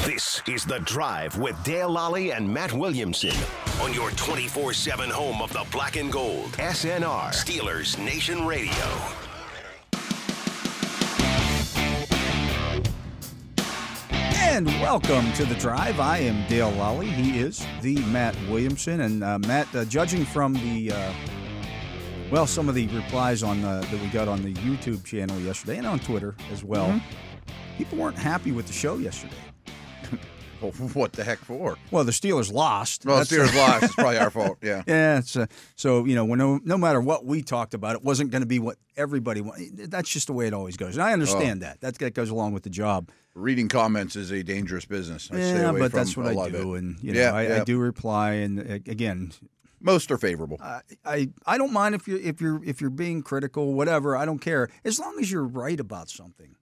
This is The Drive with Dale Lolley and Matt Williamson on your 24/7 home of the black and gold. SNR, Steelers Nation Radio. And welcome to The Drive. I am Dale Lolley. He is the Matt Williamson. And Matt, judging from the, some of the replies on that we got on the YouTube channel yesterday and on Twitter as well, people weren't happy with the show yesterday. Well, what the heck for? Well, the Steelers lost. Well, the Steelers lost. It's probably our fault, yeah. Yeah, so, no matter what we talked about, it wasn't going to be what everybody wanted. That's just the way it always goes. And I understand that. That goes along with the job. Reading comments is a dangerous business. But that's what I do. And, I do reply. And, again, most are favorable. I don't mind if you're being critical, whatever. I don't care. As long as you're right about something.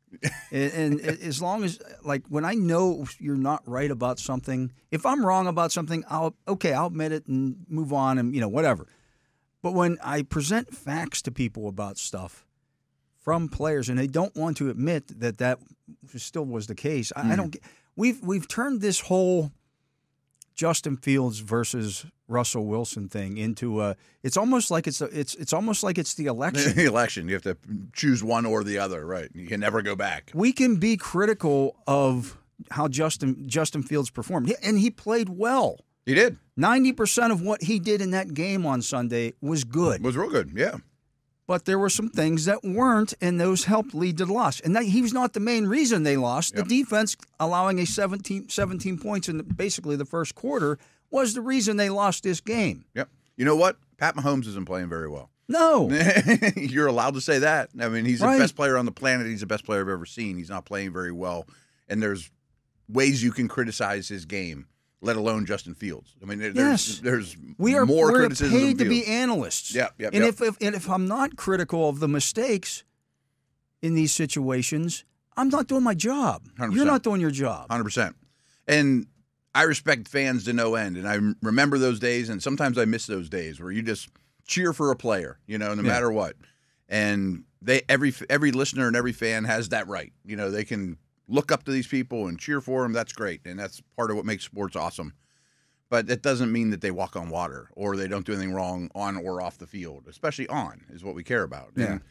and as long as, like, when I know you're not right about something, if I'm wrong about something, I'll admit it and move on and, whatever. But when I present facts to people about stuff from players and they don't want to admit that still was the case, I don't get. We've turned this whole Justin Fields versus Russell Wilson thing into it's almost like it's the election. The election. You have to choose one or the other, right? You can never go back. We can be critical of how Justin Fields performed, and he played well. He did. 90% of what he did in that game on Sunday was good. Was real good, yeah. But there were some things that weren't, and those helped lead to the loss. And he was not the main reason they lost. Yep. The defense allowing a 17 points in basically the first quarter was the reason they lost this game. Yep. You know what? Pat Mahomes isn't playing very well. No. You're allowed to say that. I mean, he's the best player on the planet. He's the best player I've ever seen. He's not playing very well. And there's ways you can criticize his game, let alone Justin Fields. I mean, there's more criticism. We're paid to be analysts. Yep. And if I'm not critical of the mistakes in these situations, I'm not doing my job. 100%. You're not doing your job. 100%. And I respect fans to no end, and I remember those days, and sometimes I miss those days where you just cheer for a player, no matter what. And every listener and every fan has that right. They can look up to these people and cheer for them. That's great, and that's part of what makes sports awesome. But that doesn't mean that they walk on water or they don't do anything wrong on or off the field, especially on is what we care about. Yeah. And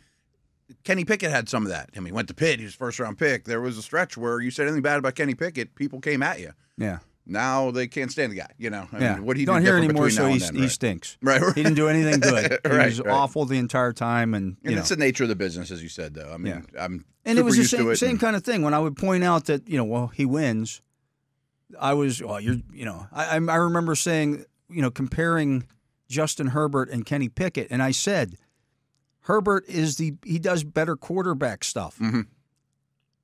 Kenny Pickett had some of that. I mean, he went to Pitt. He was first-round pick. There was a stretch where you said anything bad about Kenny Pickett, people came at you. Yeah. Now they can't stand the guy. I mean, what do you don't hear anymore? So he stinks. Right. He didn't do anything good. He Right, was awful the entire time, and it's the nature of the business, as you said. Though I mean, I'm and super it was used the to it. same kind of thing. When I would point out that he wins, I was I remember saying comparing Justin Herbert and Kenny Pickett, and I said Herbert he does better quarterback stuff. Mm-hmm.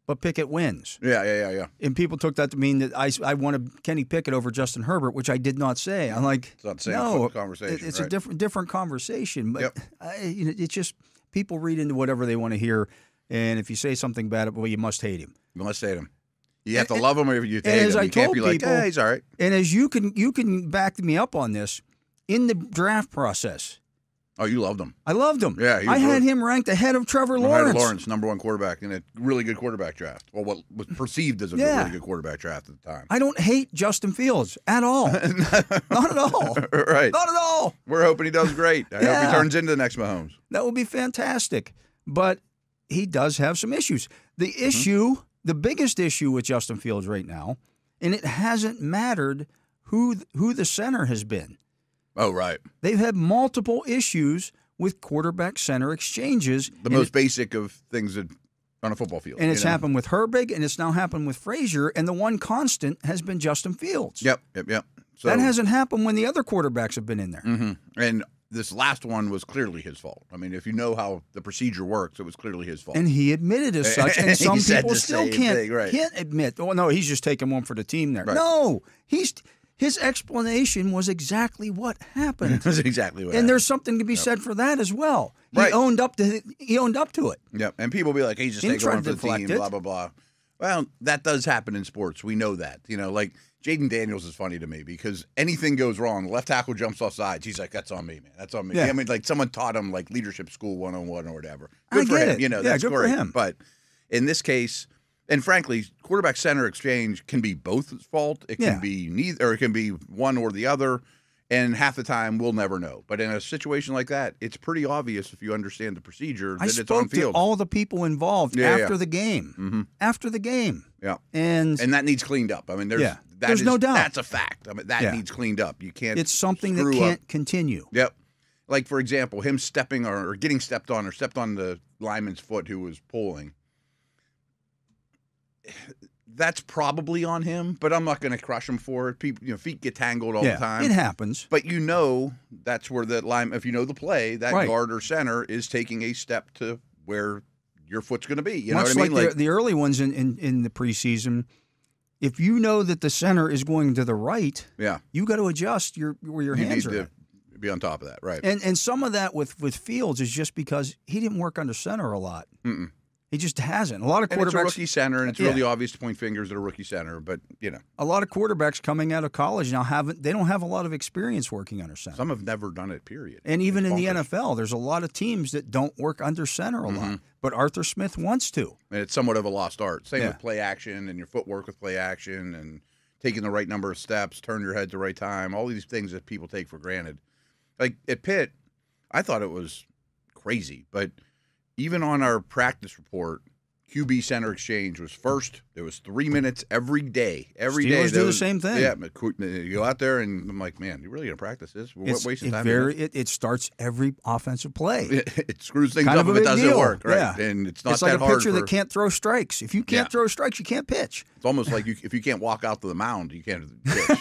But Pickett wins. Yeah. And people took that to mean that I wanted Kenny Pickett over Justin Herbert, which I did not say. I'm like, it's not the same conversation. It's right? a different conversation. But it's just people read into whatever they want to hear. And if you say something bad, well, you must hate him. You must hate him. You have to love him, or you hate him. As I you can't told be like, people, he's all right. And as you can back me up on this, in the draft process. Oh, you loved him. I loved him. Yeah, I had him ranked ahead of Trevor Lawrence. Lawrence, number one quarterback in a really good quarterback draft. Well, what was perceived as a really good quarterback draft at the time. I don't hate Justin Fields at all. Not at all. Right. Not at all. We're hoping he does great. I hope he turns into the next Mahomes. That would be fantastic. But he does have some issues. The issue, the biggest issue with Justin Fields right now, and it hasn't mattered who the center has been. Oh, right. They've had multiple issues with quarterback-center exchanges. The most basic of things on a football field. And it's happened with Herbig, and it's now happened with Frazier, and the one constant has been Justin Fields. Yep. So, that hasn't happened when the other quarterbacks have been in there. Mm-hmm. And this last one was clearly his fault. I mean, if you know how the procedure works, it was clearly his fault. And he admitted as such, and some people still can't admit, oh, no, he's just taking one for the team there. Right. No, his explanation was exactly what happened. That's exactly what happened. And there's something to be said for that as well. Right. He owned up to it. Yep. And people be like, he's just taking one for the team, blah, blah, blah. Well, that does happen in sports. We know that. Like Jaden Daniels is funny to me because anything goes wrong, the left tackle jumps off sides. He's like, that's on me, man. That's on me. Yeah. I mean, like someone taught him like leadership school 101 or whatever. Good for him. That's good great. for him. But in this case, And frankly, quarterback center exchange can be both's fault. It can be neither, or it can be one or the other. And half the time, we'll never know. But in a situation like that, it's pretty obvious if you understand the procedure that it's on field. I spoke to all the people involved after the game. Mm-hmm. After the game. Yeah. And that needs cleaned up. I mean, there's no doubt. That's a fact. I mean, that needs cleaned up. You can't. It's something that can't continue. Yep. Like, for example, him stepping or getting stepped on the lineman's foot who was pulling. That's probably on him, but I'm not going to crush him for it. People, feet get tangled all the time. It happens. But that's where the line. If you know the play, that guard or center is taking a step to where your foot's going to be. You know what I mean? Like the early ones in the preseason. If you know that the center is going to the right, you got to adjust where your hands are. You need to be on top of that, right? And some of that with Fields is just because he didn't work under center a lot. Mm-mm. He just hasn't. A lot of quarterbacks. And it's a rookie center, and it's really obvious to point fingers at a rookie center. But a lot of quarterbacks coming out of college now they don't have a lot of experience working under center. Some have never done it. Period. And even in the NFL, there's a lot of teams that don't work under center a lot. But Arthur Smith wants to. And it's somewhat of a lost art. Same with play action and your footwork with play action and taking the right number of steps, turn your head at the right time. All these things that people take for granted. Like at Pitt, I thought it was crazy, but. Even on our practice report, QB center exchange was first. There was 3 minutes every day. Every day. Steelers do the same thing. Yeah, you go out there, and I'm like, man, you really going to practice this? We're wasting time. It starts every offensive play. It screws things up if it doesn't work, right? Yeah. And it's not like that hard. It's like a pitcher that can't throw strikes. If you can't throw strikes, you can't pitch. It's almost like if you can't walk out to the mound, you can't pitch.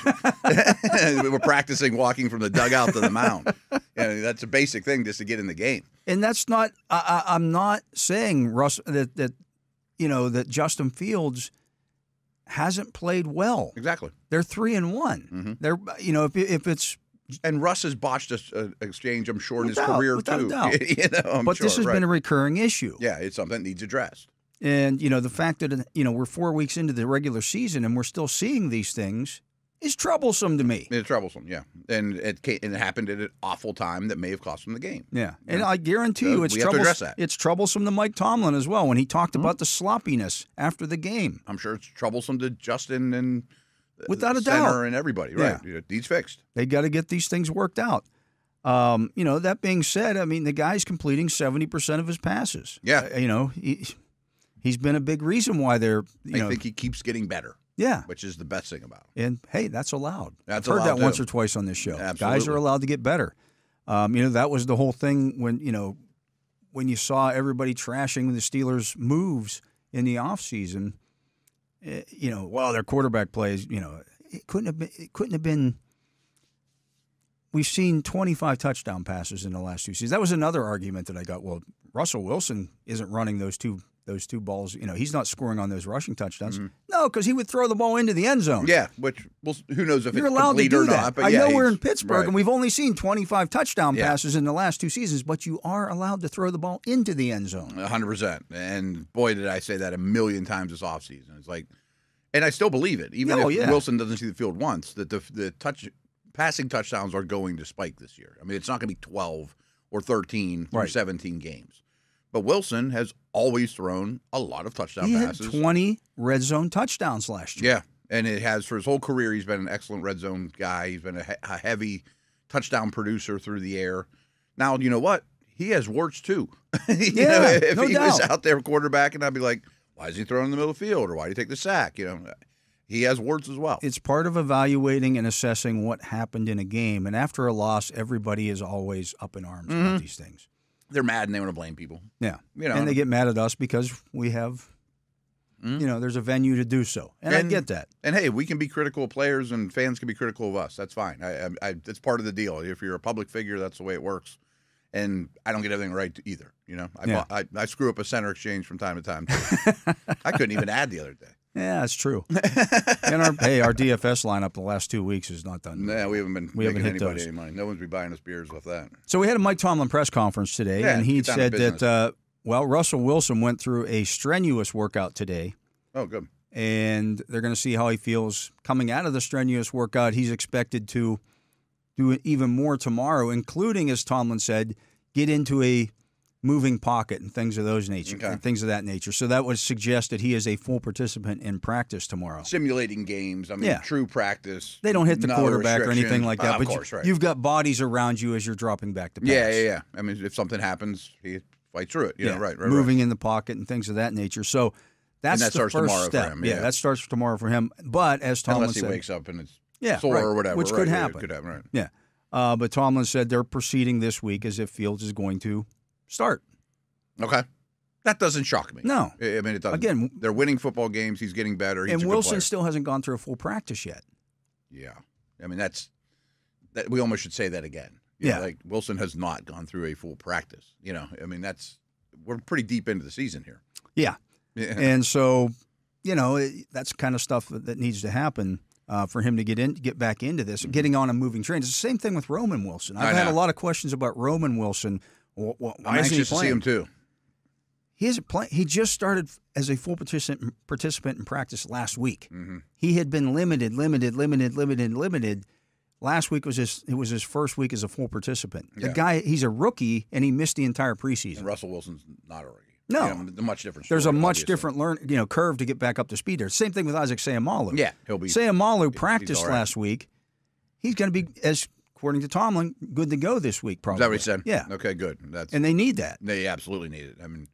We're practicing walking from the dugout to the mound. That's a basic thing just to get in the game. And that's not. I'm not saying Russ that Justin Fields hasn't played well. Exactly. They're 3-1. Mm-hmm. They're if it's. And Russ has botched an exchange, I'm sure, in his career without too. A doubt. But this has been a recurring issue. Yeah, it's something that needs addressed. And the fact that we're 4 weeks into the regular season and we're still seeing these things is troublesome to me. It's troublesome, yeah. And it happened at an awful time that may have cost him the game. Yeah. And I guarantee you it's have to address that. It's troublesome to Mike Tomlin as well when he talked about the sloppiness after the game. I'm sure it's troublesome to Justin and without a center doubt and everybody, right? Yeah. It needs fixed. They got to get these things worked out. That being said, I mean, the guy's completing 70% of his passes. Yeah. He's been a big reason why they're, I think he keeps getting better. Yeah. Which is the best thing about it. And, hey, that's allowed. I've heard that once or twice on this show. Absolutely. Guys are allowed to get better. That was the whole thing when you saw everybody trashing the Steelers' moves in the offseason. Their quarterback plays, it couldn't have been. We've seen 25 touchdown passes in the last 2 seasons. That was another argument that I got. Well, Russell Wilson isn't running those two balls. He's not scoring on those rushing touchdowns. Mm-hmm. No, because he would throw the ball into the end zone. Yeah, which who knows if you're it's allowed to do or that. not. But I know we're in Pittsburgh and we've only seen 25 touchdown passes in the last 2 seasons, but you are allowed to throw the ball into the end zone. 100%. And boy, did I say that a million times this offseason. It's like, and I still believe it, even if Wilson doesn't see the field once, that the passing touchdowns are going to spike this year. I mean, it's not going to be 12 or 13 through 17 games. But Wilson has always thrown a lot of touchdown passes. He had 20 red zone touchdowns last year. Yeah, and it has for his whole career. He's been an excellent red zone guy. He's been a heavy touchdown producer through the air. Now, you know what? He has warts too. If he was out there quarterbacking, I'd be like, why is he throwing in the middle of the field? Or why did he take the sack? He has warts as well. It's part of evaluating and assessing what happened in a game. And after a loss, everybody is always up in arms about these things. They're mad and they want to blame people. Yeah. And they get mad at us because we have, there's a venue to do so. And I get that. And, hey, we can be critical of players and fans can be critical of us. That's fine. That's part of the deal. If you're a public figure, that's the way it works. And I don't get everything right either. I screw up a center exchange from time to time, too. I couldn't even add the other day. Yeah, that's true. And our DFS lineup the last 2 weeks has not done. No, we haven't been making anybody any money. No one's been buying us beers off that. So we had a Mike Tomlin press conference today, and he said that Russell Wilson went through a strenuous workout today. Oh, good. And they're going to see how he feels coming out of the strenuous workout. He's expected to, 'do even more tomorrow, including, as Tomlin said, get into a moving pocket and things of those nature, Okay. and things of that nature. So that would suggest that he is a full participant in practice tomorrow. Simulating games. I mean, true practice. They don't hit the no quarterback or anything restrictions. like that. Of but course, right. you've got bodies around you as you're dropping back to pass. Yeah. I mean, if something happens, he fights through it. You know, right. Moving in the pocket and things of that nature. So that's And that the starts first tomorrow for step. him, Yeah, yeah. that starts tomorrow for him. But as Tomlin Unless he said, wakes up and it's sore right, or whatever. which right, could yeah, happen. it could happen, right. Yeah. But Tomlin said they're proceeding this week as if Fields is going to start. Okay. That doesn't shock me. No. I mean, it doesn't. Again, they're winning football games. He's getting better. He's and a good Wilson player. still hasn't gone through a full practice yet. Yeah. I mean, that we almost should say that again. You know, like Wilson has not gone through a full practice. You know, I mean, we're pretty deep into the season here. Yeah. And so, you know, that's kind of stuff that needs to happen for him to get back into this, getting on a moving train. It's the same thing with Roman Wilson. I've had a lot of questions about Roman Wilson. Why I'm anxious to see him too. He just started as a full participant in practice last week. Mm-hmm. He had been limited. Last week was his first week as a full participant. The guy, he's a rookie, and he missed the entire preseason. And Russell Wilson's not a rookie. No, you know, a much different story, there's a much obviously. different curve to get back up to speed there. Same thing with Isaac Seumalo. Yeah, he'll be. Seumalo practiced all right. last week. He's going to be, according to Tomlin, good to go this week. Probably. Is that what he said? Yeah. Okay, good. And they need that. They absolutely need it. I mean,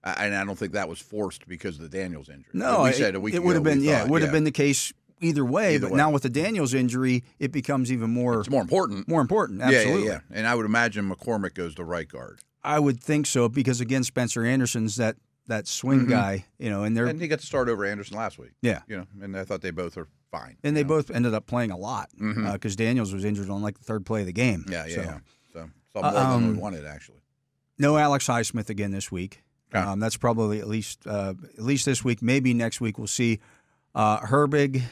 and I don't think that was forced because of the Daniels injury. No, we said a week it ago, would have been. it would have been the case either way. Either But way. now with the Daniels injury, it becomes even more. It's more important. More important. Absolutely. Yeah. And I would imagine McCormick goes to right guard. I would think so because again, Spencer Anderson's that swing guy. You know, and he got to start over Anderson last week. Yeah. You know, and I thought they both are fine. And they both ended up playing a lot because Daniels was injured on like the third play of the game. Yeah. So saw more than we wanted actually. no Alex Highsmith again this week. Okay. That's probably at least this week. Maybe next week we'll see. Herbig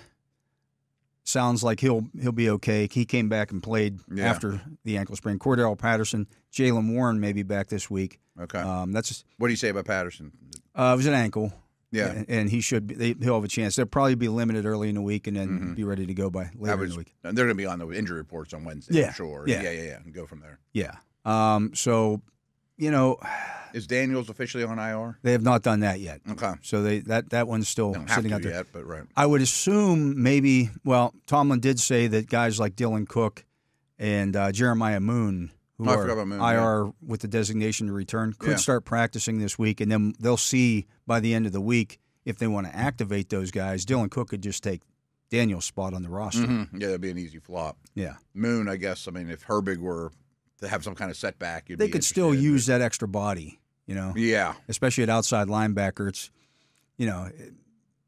sounds like he'll be okay. He came back and played after the ankle sprain. Cordell Patterson, Jalen Warren may be back this week. Okay. That's What do you say about Patterson? it was an ankle. Yeah. and he should be. He'll have a chance. They'll probably be limited early in the week and then be ready to go by later in the week. They're going to be on the injury reports on Wednesday, Yeah. for sure. Yeah. And go from there. Yeah. So, you know, Is Daniels officially on IR? they have not done that yet. Okay. So that one's still Don't have sitting to out there. yet, but right. I would assume maybe. Well, Tomlin did say that guys like Dylan Cook and Jeremiah Moon, who I are forgot about Moon, IR with the designation to return, could Yeah. start practicing this week, and then they'll see by the end of the week if they want to activate those guys. Dylan Cook could just take Daniel's spot on the roster. Mm-hmm. Yeah, that'd be an easy flop. Yeah, Moon, I guess. I mean, if Herbig were to have some kind of setback, they could still use that extra body. You know, Yeah. especially at outside linebacker. It's, you know,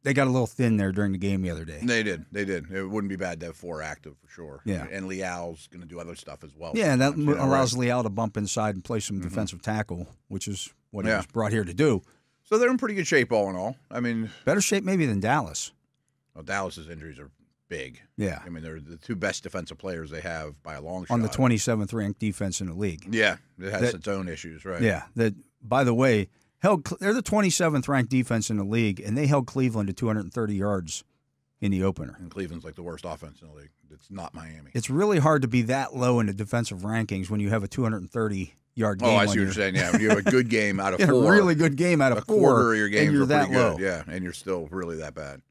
they got a little thin there during the game the other day. They did. It wouldn't be bad to have 4 active for sure. Yeah. And Liao's going to do other stuff as well. Yeah, and that sometimes, you know, allows right. Liao to bump inside and play some defensive tackle, which is what he Yeah. was brought here to do. So they're in pretty good shape all in all. I mean, Better shape maybe than Dallas. well, Dallas's injuries are big. Yeah. I mean, they're the 2 best defensive players they have by a long shot. On the 27th ranked defense in the league. Yeah, it has its own issues, right? Yeah. That, by the way, they're the 27th ranked defense in the league, and they held Cleveland to 230 yards in the opener. And Cleveland's like the worst offense in the league. It's not Miami. It's really hard to be that low in the defensive rankings when you have a 230-yard game. Oh, I see what you're saying. Yeah, you have a good game out of You had 4. a really good game out of a 4, quarter of your games and you're are that pretty low. good. Yeah, and you're still really that bad.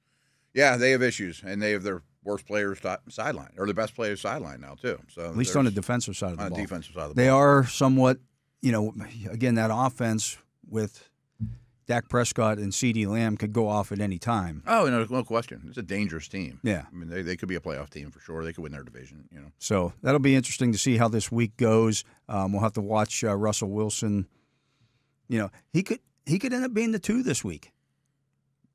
Yeah, they have issues, and they have their worst players sideline, or their best players sideline now too. So At least on the defensive side of the on ball. the defensive side of the They ball. are somewhat, you know, again, that offense with Dak Prescott and CeeDee Lamb could go off at any time. Oh, no question. It's a dangerous team. Yeah. I mean, they could be a playoff team for sure. They could win their division. You know. So that'll be interesting to see how this week goes. We'll have to watch Russell Wilson. You know, he could end up being the 2 this week.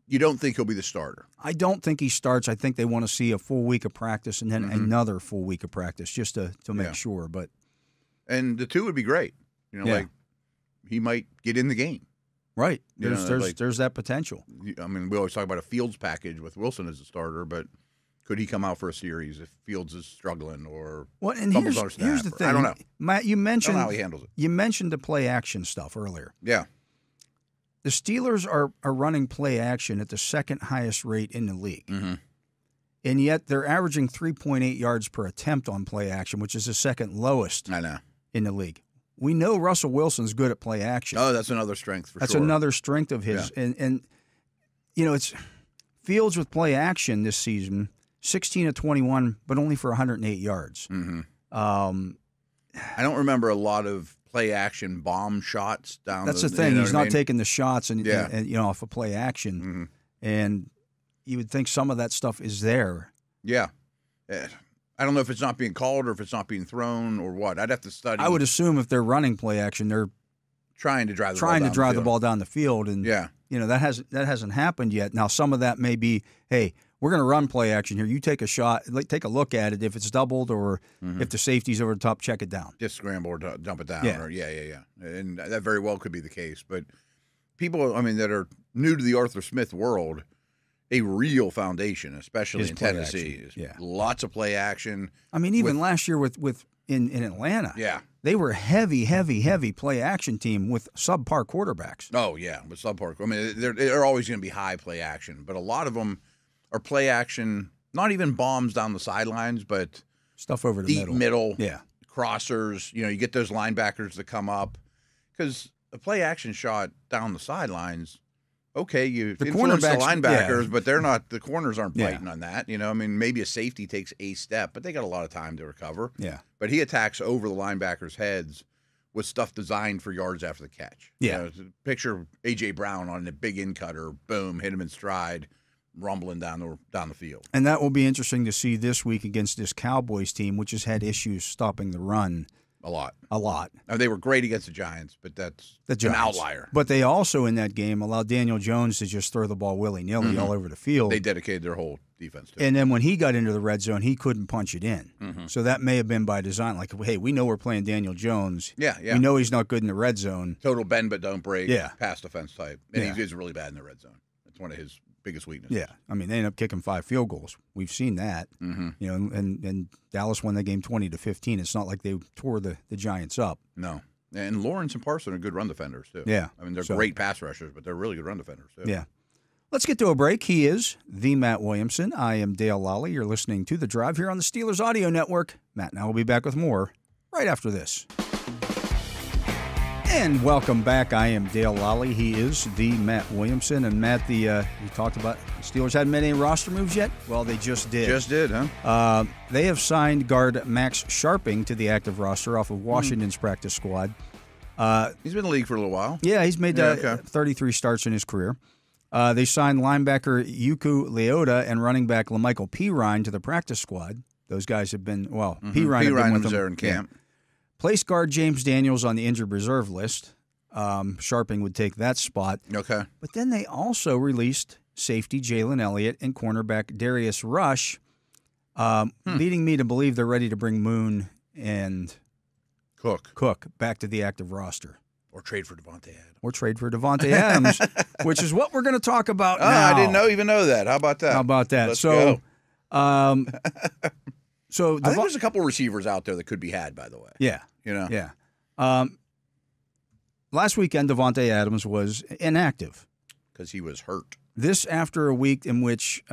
You don't think he'll be the starter? I don't think he starts. I think they want to see a full week of practice and then another full week of practice just to make sure. But And the 2 would be great. You know, like he might get in the game. right, You know, there's that potential. I mean, we always talk about a Fields package with Wilson as a starter, but could he come out for a series if Fields is struggling or Well, and fumbles on a here's the snap? thing. I don't know. Matt, you I mentioned don't know how he handles it. You mentioned the play action stuff earlier. Yeah. The Steelers are running play action at the second highest rate in the league. Mm-hmm. And yet they're averaging 3.8 yards per attempt on play action, which is the second lowest I know. in the league. we know Russell Wilson's good at play action. Oh, that's another strength for sure. That's another strength of his. Yeah. And it's Fields with play action this season, 16 of 21, but only for 108 yards. Mm-hmm. I don't remember a lot of play action bomb shots down. That's the thing. You know He's not taking the shots and off of play action. Mm-hmm. And you would think some of that stuff is there. Yeah. I don't know if it's not being called or if it's not being thrown or what. I'd have to study. I would assume if they're running play action, they're trying to drive the ball down the field. And that hasn't happened yet. Now some of that may be, hey, we're going to run play action here. You take a shot, take a look at it. If it's doubled or if the safety's over the top, check it down. Just scramble or dump it down. Yeah. And that very well could be the case. But people, that are new to the Arthur Smith world, a real foundation, especially in Tennessee. Lots of play action. Even last year in Atlanta. Yeah. They were heavy play action team with subpar quarterbacks. Oh, yeah, with subpar. They're always going to be high play action, but a lot of them are play action, not even bombs down the sidelines, but stuff over the deep middle, yeah, crossers. You get those linebackers that come up because a play action shot down the sidelines. Okay, you influence the linebackers, but they're not. The corners aren't biting on that. Maybe a safety takes a step, but they got a lot of time to recover. Yeah, but he attacks over the linebackers' heads with stuff designed for yards after the catch. Yeah, picture A.J. Brown on a big in cutter, boom, hit him in stride, rumbling down the field. And that will be interesting to see this week against this Cowboys team, which has had issues stopping the run. A lot. They were great against the Giants, but that's an outlier. But they also, in that game, allowed Daniel Jones to just throw the ball willy-nilly all over the field. They dedicated their whole defense to it. And then when he got into the red zone, he couldn't punch it in. Mm-hmm. So that may have been by design. Like, hey, we know we're playing Daniel Jones. Yeah. We know he's not good in the red zone. Total bend but don't break. Yeah. Pass defense type. And he's really bad in the red zone. That's one of his biggest weaknesses. Yeah, they ended up kicking 5 field goals. We've seen that. Mm-hmm. And Dallas won that game 20-15. It's not like they tore the Giants up. No. And Lawrence and Parson are good run defenders too. Yeah, they're great pass rushers, but they're really good run defenders too. Yeah. Let's get to a break. He is the Matt Williamson. I am Dale Lolley. You're listening to The Drive here on the Steelers Audio Network. Matt and I will be back with more right after this. And welcome back. I am Dale Lolley. He is the Matt Williamson. And Matt, you talked about the Steelers hadn't made any roster moves yet? Well, they just did. Just did, huh? They have signed guard Max Sharping to the active roster off of Washington's practice squad. He's been in the league for a little while. Yeah, he's made 33 starts in his career. They signed linebacker Yuku Leota and running back LaMichael Pirine to the practice squad. Those guys have been, Pirine was there in camp. Yeah. Placed guard James Daniels on the injured reserve list. Sharping would take that spot. Okay. But then they also released safety Jalen Elliott and cornerback Darius Rush, leading me to believe they're ready to bring Moon and Cook back to the active roster. Or trade for Devontae Adams. Which is what we're going to talk about now. I didn't even know that. How about that? Let's go. So I think there's a couple receivers out there that could be had, by the way. Yeah. Yeah. Last weekend, Devontae Adams was inactive. Because he was hurt. This after a week in which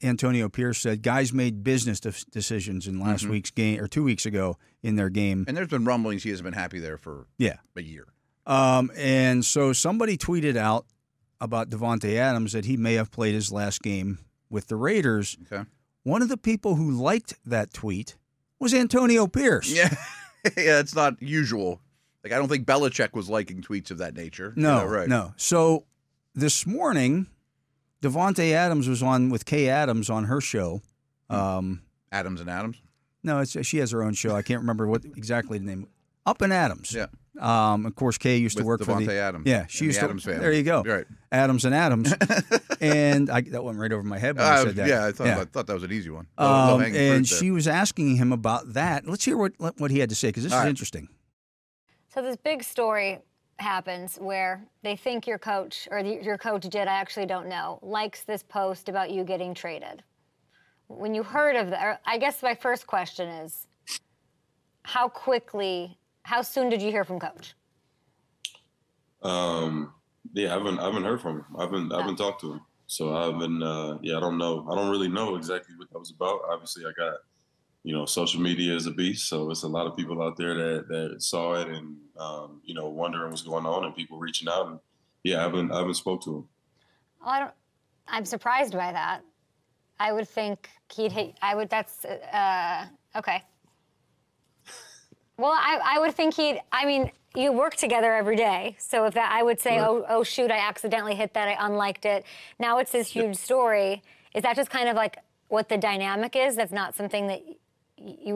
Antonio Pierce said guys made business decisions in last week's game, or 2 weeks ago in their game. And there's been rumblings he hasn't been happy there for a year. And so somebody tweeted out about Devontae Adams that he may have played his last game with the Raiders. Okay. One of the people who liked that tweet was Antonio Pierce. Yeah, it's not usual. Like, I don't think Belichick was liking tweets of that nature. No, right. No. So this morning, Devontae Adams was on with Kay Adams on her show. Adams and Adams? No, she has her own show. I can't remember what exactly the name. Up and Adams. Yeah. Of course, Kay used to work Devontae for the Adams. Yeah, she used the to. Adams family. There you go. Right. Adams and Adams. And that went right over my head when I said that. Yeah, I thought that was an easy one. And she was asking him about that. Let's hear what he had to say, because this is interesting. So this big story happens where they think your coach, or your coach did, I actually don't know, likes this post about you getting traded. When you heard of that, I guess my first question is, how soon did you hear from Coach? Yeah, I haven't heard from him. I haven't talked to him. So I haven't. I don't know. I don't really know exactly what that was about. Obviously, I got social media is a beast. So it's a lot of people out there that saw it and, wondering what's going on and people reaching out. And yeah, I haven't spoke to him. I'm surprised by that. I would think that's, okay. Well, I would think you work together every day. So if I would say, sure. oh shoot, I accidentally hit that, I unliked it. Now it's this huge story. Is that just kind of like what the dynamic is? That's not something that you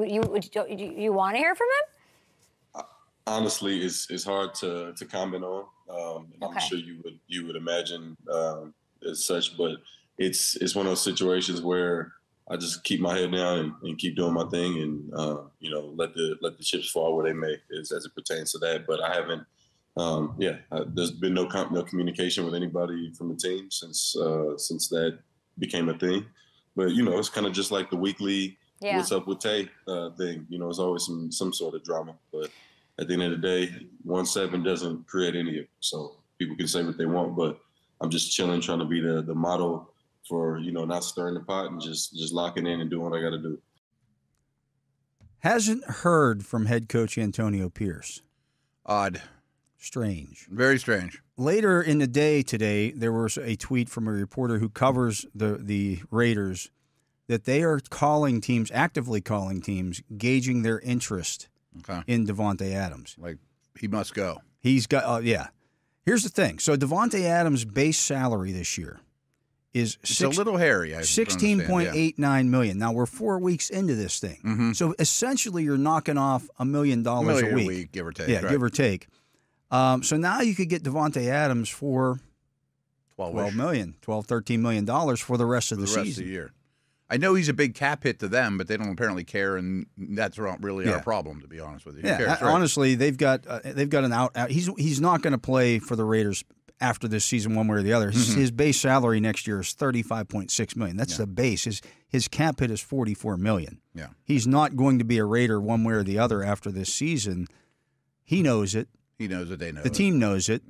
want to hear from him? Honestly, it's hard to comment on. And okay. I'm sure you would imagine as such, but it's one of those situations where I just keep my head down and keep doing my thing and let the chips fall where they may as it pertains to that. But I haven't there's been no communication with anybody from the team since that became a thing. But it's kind of just like the weekly what's up with Tay thing. It's always some sort of drama. But at the end of the day, 1-7 doesn't create any of it. So people can say what they want, but I'm just chilling, trying to be the model for, not stirring the pot and just locking in and doing what I got to do. Hasn't heard from head coach Antonio Pierce. Odd. Strange. Very strange. Later in the day today, there was a tweet from a reporter who covers the Raiders that they are actively calling teams, gauging their interest in Davante Adams. Like, he must go. He's got, Here's the thing. So Davante Adams' base salary this year is a little hairy. $16.89 million. Now we're 4 weeks into this thing, so essentially you're knocking off $1 million a week, give or take. Yeah, right. Give or take. So now you could get Davante Adams for $13 million for the rest of the season. Rest of the year. I know he's a big cap hit to them, but they don't apparently care, and that's not really our problem, to be honest with you. Yeah, honestly, they've got an out. He's not going to play for the Raiders after this season, one way or the other. His base salary next year is $35.6 million. That's the base. His cap hit is $44 million. Yeah, he's not going to be a Raider one way or the other after this season. He knows it. He knows it. They know the team knows it.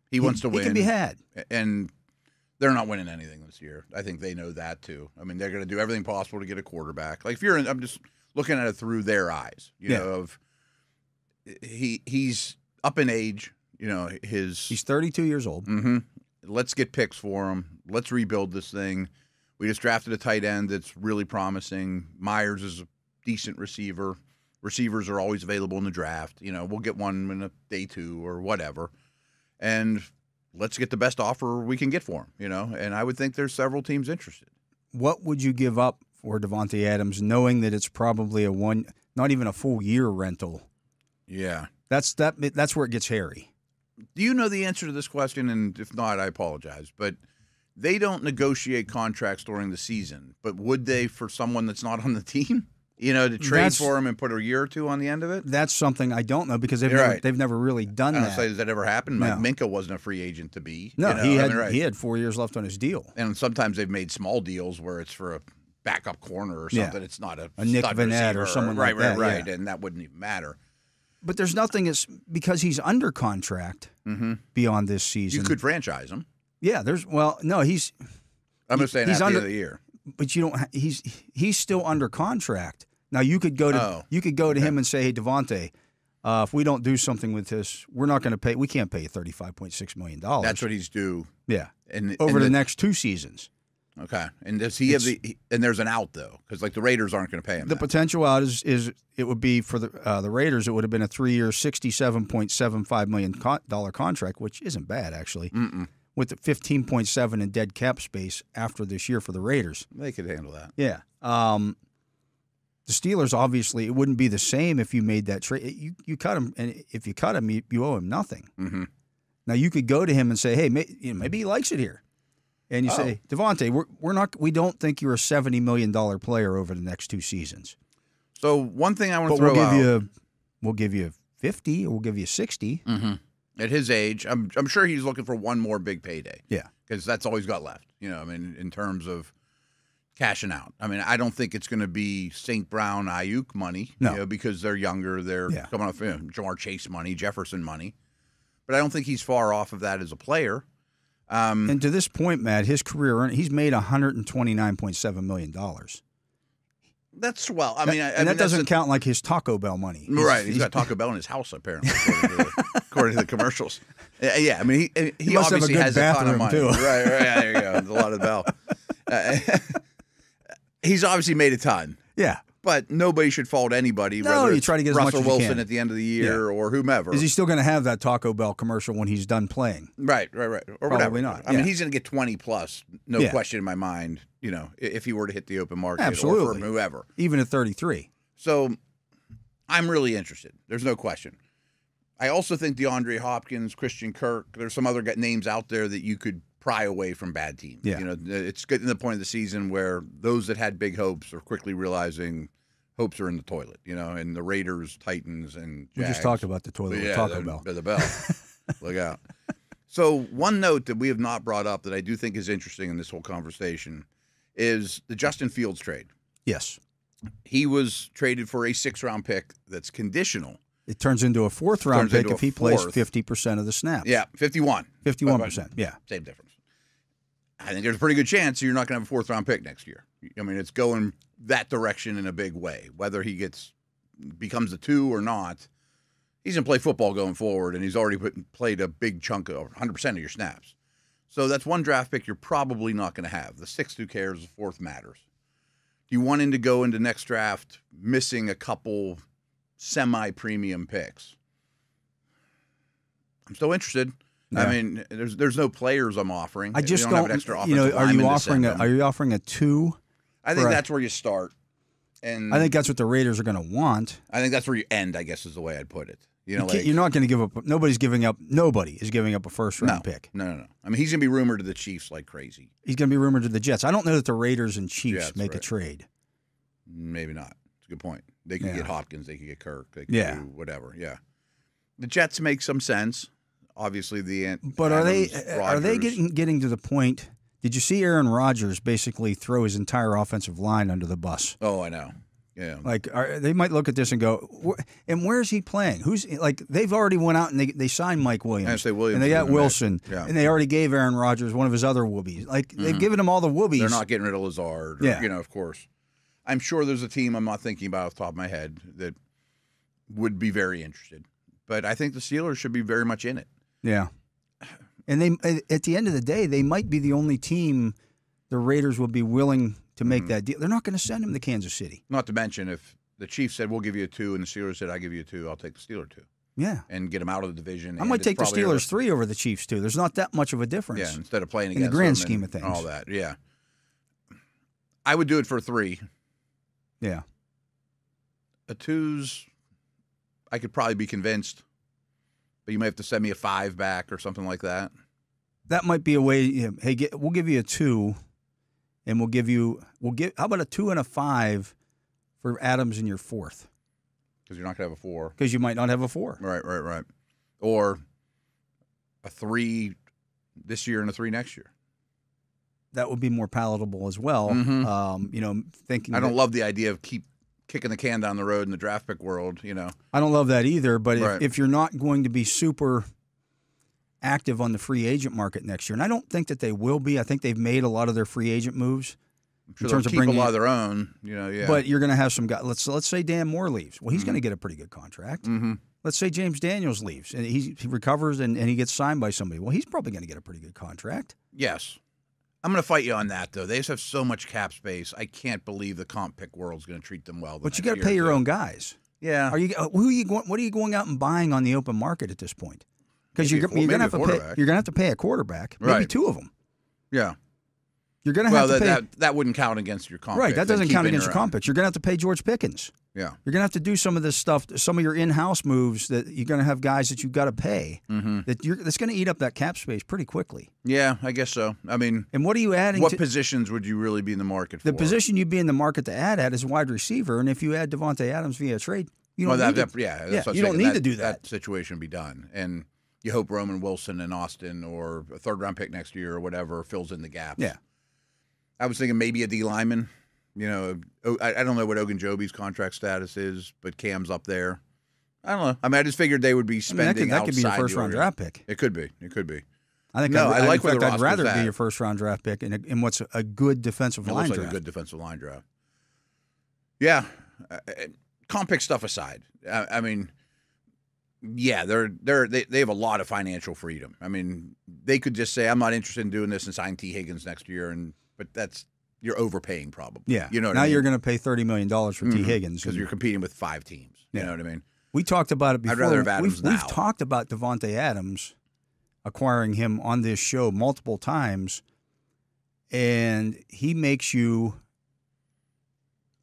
He wants to win. He can be had, and they're not winning anything this year. I think they know that too. I mean, they're going to do everything possible to get a quarterback. Like I'm just looking at it through their eyes. He's up in age. He's 32 years old. Let's get picks for him. Let's rebuild this thing. We just drafted a tight end that's really promising. Myers is a decent receiver. Receivers are always available in the draft. We'll get one in a day 2 or whatever. And let's get the best offer we can get for him, And I would think there's several teams interested. What would you give up for Davante Adams, knowing that it's probably not even a full year rental? Yeah. That's where it gets hairy. Do you know the answer to this question? And if not, I apologize. But they don't negotiate contracts during the season. But would they for someone that's not on the team? To trade for him and put a year or two on the end of it? That's something I don't know because they've never really done that. Does that ever happen? No. Minka wasn't a free agent to be. No, he had 4 years left on his deal. And sometimes they've made small deals where it's for a backup corner or something. It's not a Nick Vanette or someone like that. Right. And that wouldn't even matter. But there's nothing because he's under contract beyond this season. You could franchise him. Yeah, he's. I'm just saying at the end of the year. But you don't. He's still under contract. Now you could go to him and say, "Hey, Davante, if we don't do something with this, we're not going to pay. We can't pay you $35.6 million. That's what he's due. Yeah, over the next 2 seasons. Okay, and does he have and there's an out though, because like the Raiders aren't going to pay him. The potential out is it would be for the Raiders. It would have been a 3-year, $67.75 million contract, which isn't bad actually. With the 15.7 in dead cap space after this year for the Raiders, they could handle that. Yeah. The Steelers, obviously, it wouldn't be the same if you made that trade. You cut him, and if you cut him, you owe him nothing. Now you could go to him and say, "Hey, maybe he likes it here," and you say, "Davante, we don't think you're a $70 million player over the next 2 seasons." So one thing I want to throw out, we'll give you 50, or we'll give you 60. At his age, I'm sure he's looking for one more big payday. Yeah, because that's all he's got left. In terms of cashing out. I mean, I don't think it's going to be St. Brown, Ayuk money, because they're younger. They're coming off Jamar Chase money, Jefferson money. But I don't think he's far off of that as a player. And to this point, Matt, his career, he's made $129.7 million. That's swell. I mean, and that doesn't count like his Taco Bell money. He's got Taco Bell in his house apparently, according to the commercials. Yeah, I mean, he must have a obviously good has a ton of bathroom, money. too. Right. There you go. There's a lot of Bell. He's obviously made a ton. Yeah. But nobody should fault anybody. No, whether you try to get as Russell much as you Wilson can. at the end of the year or whomever. Is he still going to have that Taco Bell commercial when he's done playing? Right. Or Probably whatever. not. I mean, he's going to get 20 plus, no question in my mind. You know, if he were to hit the open market, absolutely, or from whoever, even at 33. So, I'm really interested. There's no question. I also think DeAndre Hopkins, Christian Kirk. There's some other names out there that you could pry away from bad teams. Yeah. You know, it's getting to the point of the season where those that had big hopes are quickly realizing hopes are in the toilet. You know, and the Raiders, Titans, and Jags. We just talked about the toilet with Taco Bell. The Bell. Look out. So one note that we have not brought up that I do think is interesting in this whole conversation is the Justin Fields trade. Yes. He was traded for a 6th-round pick that's conditional. It turns into a 4th-round pick if he plays 50% of the snaps. Yeah, 51. 51%, yeah. Same difference. I think there's a pretty good chance you're not going to have a 4th-round pick next year. I mean, it's going that direction in a big way. Whether he becomes a 2 or not, he's going to play football going forward, and he's already played a big chunk of 100% of your snaps. So that's one draft pick you're probably not going to have. The 6th, who cares? The 4th matters. Do you want him to go into next draft missing a couple semi-premium picks? I'm still interested. Yeah. I mean, there's no players I'm offering. I just don't have an extra offensive are you lineman are you offering a 2? I think that's where you start. And I think that's what the Raiders are going to want. I think that's where you end, I guess is the way I'd put it. You know, you're not going to give up. Nobody is giving up a first-round pick. No. I mean, he's going to be rumored to the Chiefs like crazy. He's going to be rumored to the Jets. I don't know that the Raiders and Chiefs make a trade. Maybe not. It's a good point. They could get Hopkins. They could get Kirk. They could do whatever. Yeah. The Jets make some sense. Obviously, but are they getting to the point? Did you see Aaron Rodgers basically throw his entire offensive line under the bus? Oh, I know. Yeah. Like they might look at this and go, and where's he playing? Who's like they've already went out and they signed Mike Williams. And they got Wilson. Yeah. And they already gave Aaron Rodgers one of his other whoobies. Like they've given him all the whoobies. They're not getting rid of Lazard. You know, of course. I'm sure there's a team I'm not thinking about off the top of my head that would be very interested. But I think the Steelers should be very much in it. Yeah. And they at the end of the day, they might be the only team the Raiders will be willing to make that deal. They're not going to send him to Kansas City. Not to mention if the Chiefs said, we'll give you a 2, and the Steelers said, I'll give you a 2, I'll take the Steeler 2. Yeah. And get him out of the division. I might take the Steelers 3 over the Chiefs 2. There's not that much of a difference. Yeah, instead of playing against in the grand them scheme of things. All that, yeah. I would do it for 3. Yeah. A 2's, I could probably be convinced, but you might have to send me a 5 back or something like that. That might be a way. Hey, we'll give you a 2, and how about a 2 and a 5 for Adams in your 4th? Because you're not going to have a 4. Because you might not have a 4. Right. Or a 3 this year and a 3 next year. That would be more palatable as well. Thinking I don't love the idea of keep kicking the can down the road in the draft pick world. You know, I don't love that either. But if you're not going to be super active on the free agent market next year, and I don't think that they will be. I think they've made a lot of their free agent moves. I'm sure they'll keep a lot of their own. But you're going to have some guys. Let's say Dan Moore leaves. Well, he's going to get a pretty good contract. Mm-hmm. Let's say James Daniels leaves and he recovers and he gets signed by somebody. Well, he's probably going to get a pretty good contract. Yes. I'm going to fight you on that, though. They just have so much cap space. I can't believe the comp pick world's going to treat them well. But you got to pay your own guys. Yeah. What are you going out and buying on the open market at this point? Because you're going to have to pay. You're going to have to pay a quarterback, maybe 2 of them. Yeah. You're going to have to pay. That wouldn't count against your comp. Right. That doesn't count against your comp picks. You're going to have to pay George Pickens. Yeah. You're going to have to do some of this stuff, some of your in-house moves that you're going to have guys that you've got to pay. Mm-hmm. That's going to eat up that cap space pretty quickly. Yeah, I guess so. I mean, and what are you adding? What positions would you really be in the market for? The position you'd be in the market to add at is wide receiver, and if you add Devontae Adams via trade, you don't you don't need to do that. That situation would be done, and you hope Roman Wilson and Austin or a 3rd-round pick next year or whatever fills in the gaps. Yeah. I was thinking maybe a D lineman. You know, I don't know what Ogunjobi's contract status is, but Cam's up there. I don't know. I mean, I just figured they would be spending that could be your outside first-round draft pick. It could be. I think I like where the I'd rather roster's be at. your first-round draft pick in what's a good defensive line draft. Like a good defensive line draft. Yeah. Comp pick stuff aside, I mean, yeah, they have a lot of financial freedom. I mean, they could just say, I'm not interested in doing this and sign T. Higgins next year, but you're overpaying probably. Yeah. You know what now I mean? you're going to pay $30 million for T. Higgins. Because you're competing with 5 teams. You know what I mean? We talked about it before. I'd rather have Adams now. We've talked about Devontae Adams, acquiring him on this show multiple times, and he makes you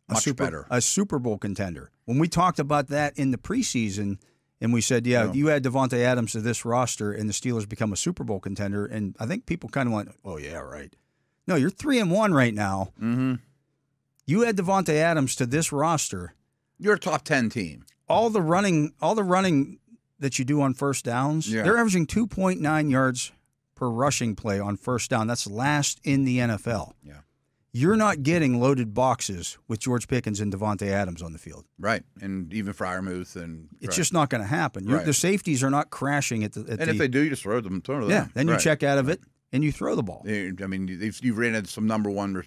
a Super Bowl contender. When we talked about that in the preseason, and we said, you add Devontae Adams to this roster, and the Steelers become a Super Bowl contender, and I think people kind of went, oh, yeah, right. No, you're 3-1 right now. Mm-hmm. You add Devontae Adams to this roster. You're a top 10 team. All the running that you do on first downs, they're averaging 2.9 yards per rushing play on first down. That's last in the NFL. Yeah. You're not getting loaded boxes with George Pickens and Devontae Adams on the field. Right. And even Freiermuth. It's just not going to happen. Right. The safeties are not crashing at the if they do, you just throw them. Yeah, then you check out of it and you throw the ball. I mean, you've ran into some number one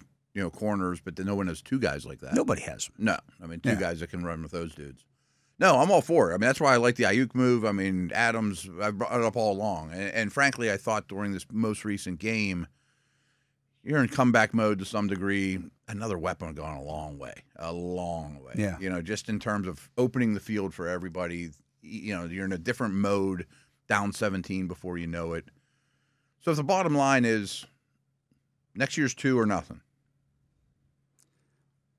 corners, but no one has 2 guys like that. Nobody has. No. I mean, 2 guys that can run with those dudes. No, I'm all for it. I mean, that's why I like the Ayuk move. I mean, Adams, I brought it up all along. And frankly, I thought during this most recent game, you're in comeback mode to some degree. Another weapon gone a long way. A long way. Yeah. Just in terms of opening the field for everybody. You're in a different mode, down 17 before you know it. So if the bottom line is next year's 2 or nothing.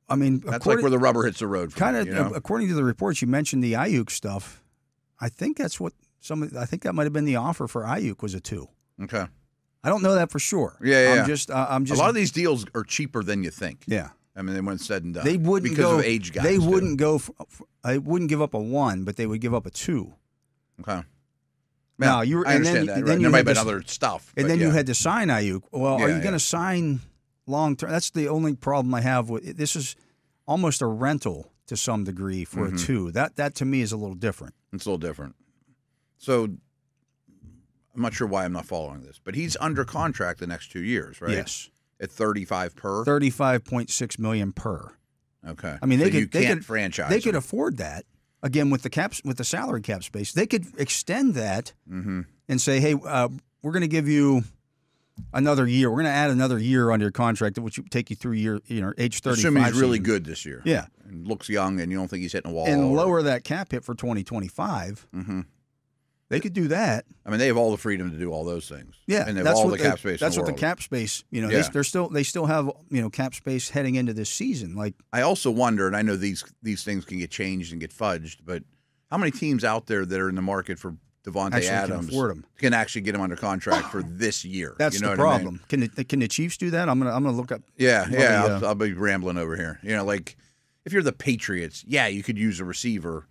I mean, that's like where the rubber hits the road. According to the reports, you mentioned the Ayuk stuff. I think that's what I think that might have been the offer for Ayuk was a 2. Okay. I don't know that for sure. Yeah. I'm just. A lot of these deals are cheaper than you think. Yeah. I mean, when it's said and done, they wouldn't because of age guys. They wouldn't go. I wouldn't give up a 1, but they would give up a 2. Okay. Now I understand that. Then there might be other stuff, and then you had to sign Ayuk. Well, are you going to sign long term? That's the only problem I have with it. This is almost a rental to some degree for a 2. That to me is a little different. It's a little different. So I'm not sure why I'm not following this, but he's under contract the next 2 years, right? Yes. At 35 per. $35.6 million per. Okay. I mean, they could franchise. They could afford that. Again, with the salary cap space, they could extend that and say, "Hey, we're going to give you another year. We're going to add another year on your contract, which would take you through age 35." Assuming he's really good this year, yeah, and looks young, and you don't think he's hitting a wall, and lower that cap hit for 2025. They could do that. I mean, they have all the freedom to do all those things. Yeah, and they have all the cap space. That's what the cap space. They still have cap space heading into this season. Like I also wonder, and I know these things can get changed and get fudged, but how many teams out there that are in the market for Devontae Adams can actually get him under contract for this year? That's the problem. I mean? Can the Chiefs do that? I'm gonna look up. I'll be rambling over here. Like if you're the Patriots, you could use a receiver.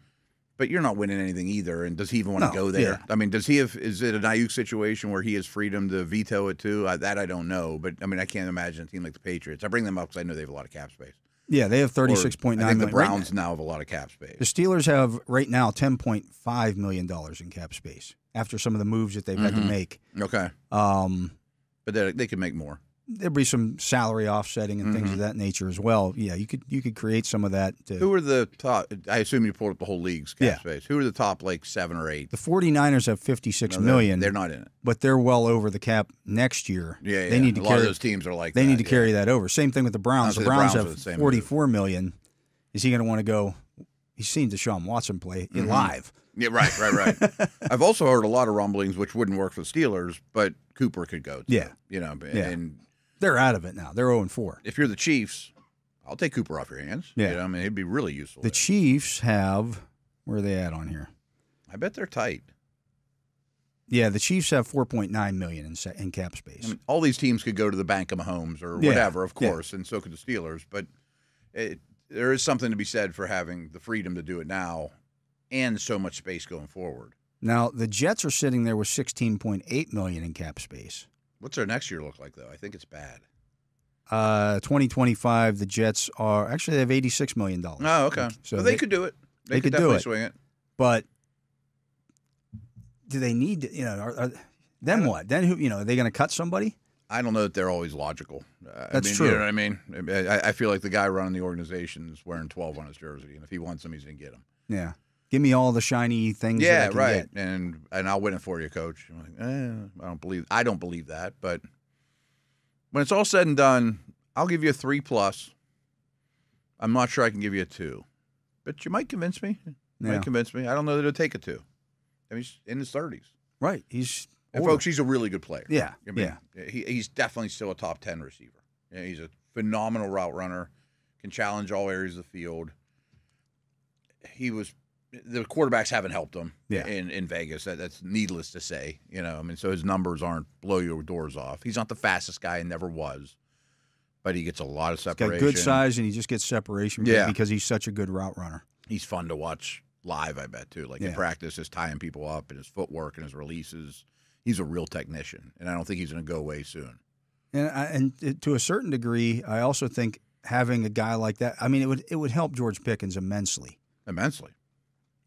But you're not winning anything either, and does he even want to go there? Yeah. I mean, is it an Ayuk situation where he has freedom to veto it too? That I don't know, but I mean, I can't imagine a team like the Patriots. I bring them up because I know they have a lot of cap space. Yeah, they have 36.9 million. I think the Browns now have a lot of cap space. The Steelers have right now $10.5 million in cap space after some of the moves that they've had to make. Okay. But they could make more. There'll be some salary offsetting and things of that nature as well. Yeah, you could create some of that. Who are the top? I assume you pulled up the whole league's cap space. Who are the top 7 or 8? The 49ers have $56 million. They're not in it, but they're well over the cap next year. Yeah, they need to a lot of those teams are like they that. Need to carry that over. Same thing with the Browns. The Browns have $44 million. Is he going to want to go? He's seen Deshaun Watson play live. Yeah, right. I've also heard a lot of rumblings, which wouldn't work for the Steelers, but Cooper could go. And they're out of it now. They're 0-4. If you're the Chiefs, I'll take Cooper off your hands. Yeah. I mean, it'd be really useful. The Chiefs have, where are they at on here? I bet they're tight. Yeah, the Chiefs have $4.9 million in cap space. I mean, all these teams could go to the Bank of Mahomes or whatever, of course, and so could the Steelers. But there is something to be said for having the freedom to do it now and so much space going forward. Now, the Jets are sitting there with $16.8 million in cap space. What's their next year look like, though? I think it's bad. 2025, the Jets are actually they have $86 million. Oh, okay. So they could do it. They could definitely swing it. But do they need to? Then what? Then who? Are they going to cut somebody? I don't know that they're always logical. That's true. You know what I mean? I feel like the guy running the organization is wearing 12 on his jersey, and if he wants them, he's going to get them. Yeah. Give me all the shiny things. Yeah, that I can right. get. And I'll win it for you, coach. I'm like, I don't believe that. But when it's all said and done, I'll give you a 3+. I'm not sure I can give you a 2, but you might convince me. You might convince me. I don't know that it'll take a 2. I mean, he's in his 30s. Right. He's and older. folks, he's a really good player. Yeah. I mean, he's definitely still a top 10 receiver. You know, he's a phenomenal route runner, can challenge all areas of the field. The quarterbacks haven't helped him in Vegas. That's needless to say. You know, I mean, so his numbers aren't blow your doors off. He's not the fastest guy and never was, but he gets a lot of separation. He's got good size, and he just gets separation because he's such a good route runner. He's fun to watch live, I bet, too. Like in practice, just tying people up and his footwork and his releases. He's a real technician, and I don't think he's going to go away soon. And to a certain degree, I also think having a guy like that, I mean, it would help George Pickens immensely. Immensely.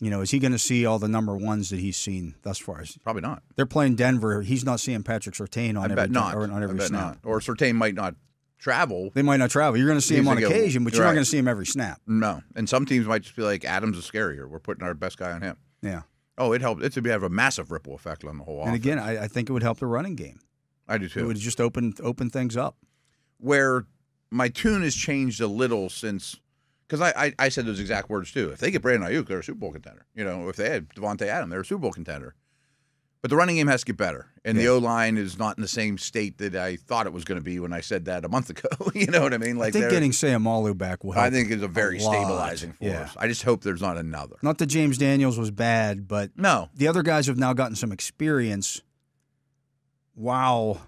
You know, is he going to see all the number ones that he's seen thus far? Probably not. They're playing Denver. He's not seeing Patrick Surtain on every snap. Or Surtain might not travel. They might not travel. You're going to see him on occasion, but you're not going to see him every snap. No. And some teams might just be like, Adams is scarier. We're putting our best guy on him. Yeah. Oh, it helped. It would have a massive ripple effect on the whole offense. And again, I think it would help the running game. I do too. It would just open things up. Where my tune has changed a little since, because I said those exact words too. If they get Brandon Ayuk, they're a Super Bowl contender. You know, if they had Devontae Adams, they're a Super Bowl contender. But the running game has to get better, and the O-line is not in the same state that I thought it was going to be when I said that a month ago. You know what I mean? Like, I think getting Sayamalu back will help. I think it's a very stabilizing force. I just hope there's not another. Not that James Daniels was bad, but the other guys have now gotten some experience while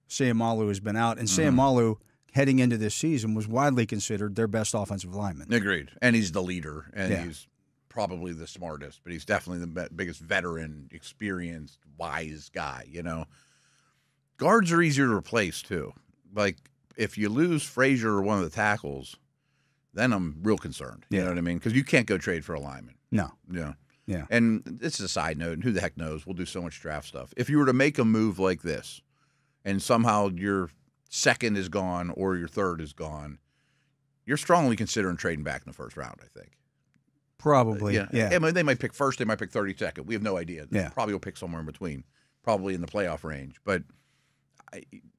Sayamalu has been out. And Sayamalu, heading into this season, was widely considered their best offensive lineman. Agreed. And he's the leader, and he's probably the smartest, but he's definitely the biggest veteran, experienced, wise guy, you know. Guards are easier to replace, too. Like, if you lose Frazier or one of the tackles, then I'm real concerned. You know what I mean? Because you can't go trade for a lineman. No. Yeah. And this is a side note, and who the heck knows? We'll do so much draft stuff. If you were to make a move like this, and somehow your second is gone or your third is gone, you're strongly considering trading back in the first round, I think. Probably, yeah. I mean, they might pick first, they might pick 32nd. We have no idea. Yeah. Probably will pick somewhere in between, probably in the playoff range. But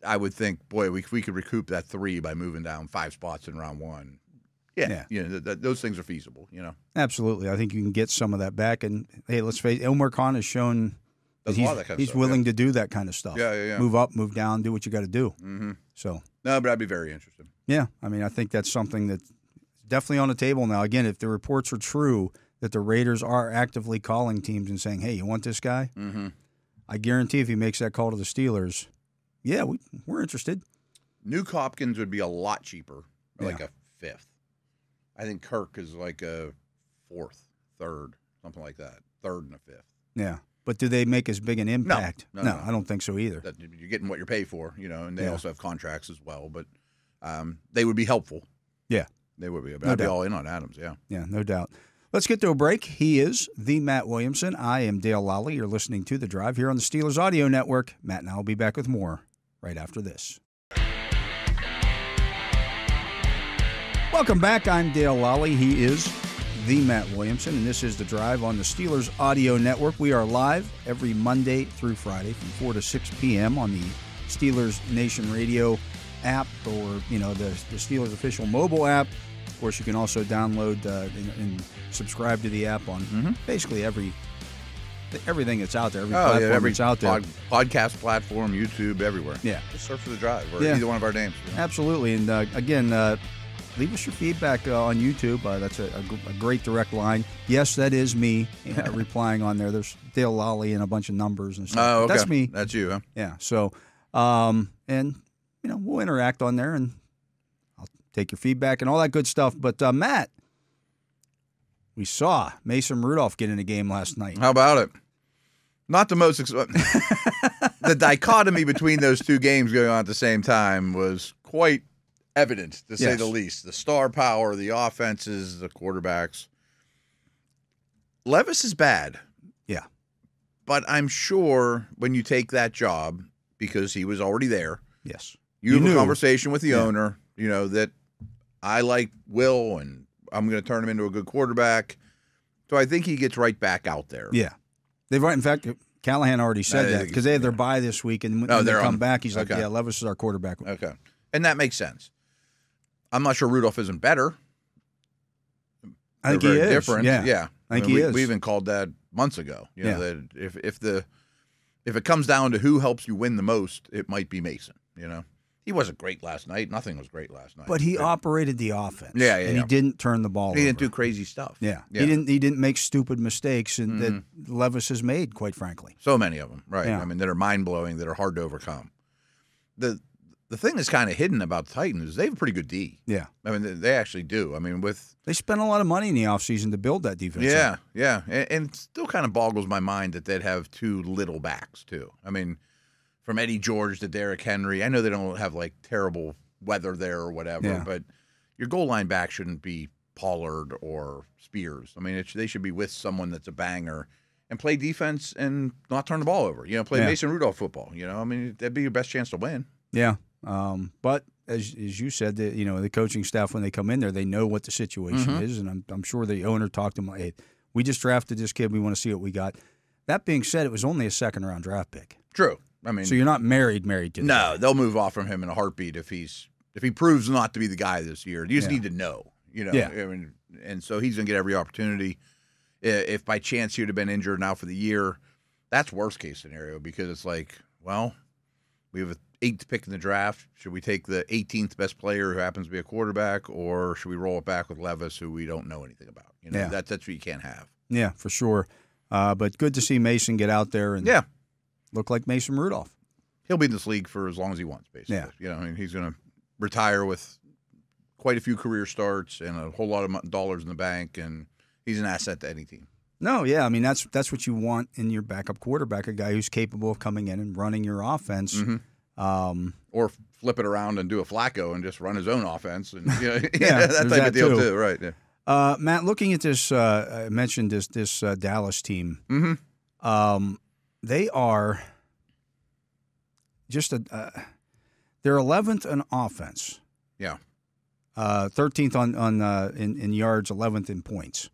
I would think, boy, we could recoup that 3 by moving down 5 spots in round 1. Yeah. You know, those things are feasible, you know. Absolutely. I think you can get some of that back. And, hey, let's face it, Elmer Khan has shown that he's willing to do that kind of stuff. Yeah. Move up, move down, do what you got to do. Mm-hmm. So. No, but I'd be very interested. Yeah. I mean, I think that's something that's definitely on the table now. Again, if the reports are true that the Raiders are actively calling teams and saying, hey, you want this guy? Mm-hmm. I guarantee if he makes that call to the Steelers, we're interested. Nuke Hopkins would be a lot cheaper, like a 5th. I think Kirk is like a 4th, 3rd, something like that. 3rd and a 5th. Yeah. But do they make as big an impact? No, I don't think so either. You're getting what you're paid for, you know, and they also have contracts as well. But they would be helpful. Yeah. They would be. But I'd be all in on Adams, yeah. Yeah, no doubt. Let's get to a break. He is the Matt Williamson. I am Dale Lolley. You're listening to The Drive here on the Steelers Audio Network. Matt and I will be back with more right after this. Welcome back. I'm Dale Lolley. He is the Matt Williamson, and this is The Drive on the Steelers Audio Network. We are live every Monday through Friday from 4 to 6 p.m. on the Steelers Nation Radio app or, you know, the Steelers official mobile app. Of course, you can also download and subscribe to the app on basically everything that's out there, every platform that's out there. Podcast platform, YouTube, everywhere. Yeah. Just search for The Drive or either one of our names. You know? Absolutely. And again, leave us your feedback on YouTube. That's a great direct line. Yes, that is me replying on there. There's Dale Lolley and a bunch of numbers and stuff. Oh, okay. That's me. That's you, huh? Yeah. So, and, you know, we'll interact on there and I'll take your feedback and all that good stuff. But, Matt, we saw Mason Rudolph get in a game last night. How about it? Not the most the dichotomy between those two games going on at the same time was quite evident, to say the least. The star power, the offenses, the quarterbacks. Levis is bad. Yeah. But I'm sure when you take that job, because he was already there, Yes. You have a conversation with the owner, that I like Will and I'm going to turn him into a good quarterback. So I think he gets right back out there. Yeah. In fact, Callahan already said that because they had their bye this week, and when they come back, he's like, yeah, Levis is our quarterback. Okay. And that makes sense. I'm not sure Rudolph isn't better. I think he is. Different. Yeah. I think he is. We even called that months ago. That if it comes down to who helps you win the most, it might be Mason. He wasn't great last night. Nothing was great last night. But he operated the offense. Yeah. And he didn't turn the ball over. He didn't do crazy stuff. Yeah. He didn't make stupid mistakes that Levis has made, quite frankly. So many of them, right? Yeah. I mean, that are mind-blowing, that are hard to overcome. The thing that's kind of hidden about the Titans is they have a pretty good D. Yeah. I mean, they actually do. I mean, they spent a lot of money in the offseason to build that defense. Yeah. And it still kind of boggles my mind that they'd have two little backs, too. I mean, from Eddie George to Derrick Henry. I know they don't have, terrible weather there or whatever, but your goal line back shouldn't be Pollard or Spears. I mean, they should be with someone that's a banger and play defense and not turn the ball over. Play Mason Rudolph football. I mean, that'd be your best chance to win. Yeah. But as you said, the coaching staff, when they come in there, they know what the situation is, and I'm sure the owner talked to them, hey, we just drafted this kid. We want to see what we got. That being said, it was only a second-round draft pick. True. I mean, so you're not married to the guy. They'll move off from him in a heartbeat if he proves not to be the guy this year. You just need to know, Yeah. I mean, and so he's going to get every opportunity. If by chance he'd have been injured now for the year, that's worst case scenario because it's like, well, we have an 8th pick in the draft. Should we take the 18th best player who happens to be a quarterback, or should we roll it back with Levis, who we don't know anything about? That's what you can't have. Yeah, for sure. But good to see Mason get out there and look like Mason Rudolph. He'll be in this league for as long as he wants, basically. Yeah. I mean, he's going to retire with quite a few career starts and a whole lot of dollars in the bank, and he's an asset to any team. No, yeah. I mean, that's what you want in your backup quarterback, a guy who's capable of coming in and running your offense. Mm-hmm. Or flip it around and do a Flacco and just run his own offense. And that type of deal, too. Right, yeah. Matt, looking at this, I mentioned this Dallas team. Mm-hmm. They are just they're 11th in offense. Yeah. 13th in yards, 11th in points.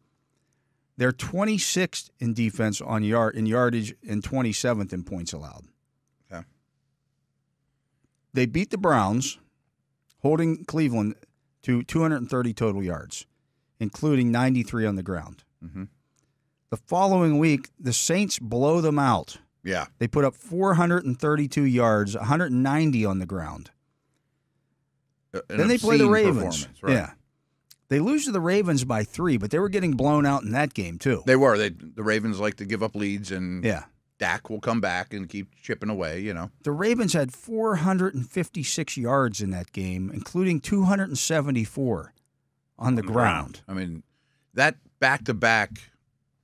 They're 26th in defense in yardage, and 27th in points allowed. Okay. They beat the Browns, holding Cleveland to 230 total yards, including 93 on the ground. Mm-hmm. The following week, the Saints blow them out. Yeah. They put up 432 yards, 190 on the ground. Then they play the Ravens. Right. Yeah. They lose to the Ravens by 3, but they were getting blown out in that game, too. They were. The Ravens like to give up leads, and yeah. Dak will come back and keep chipping away, The Ravens had 456 yards in that game, including 274 on the ground. I mean, that back-to-back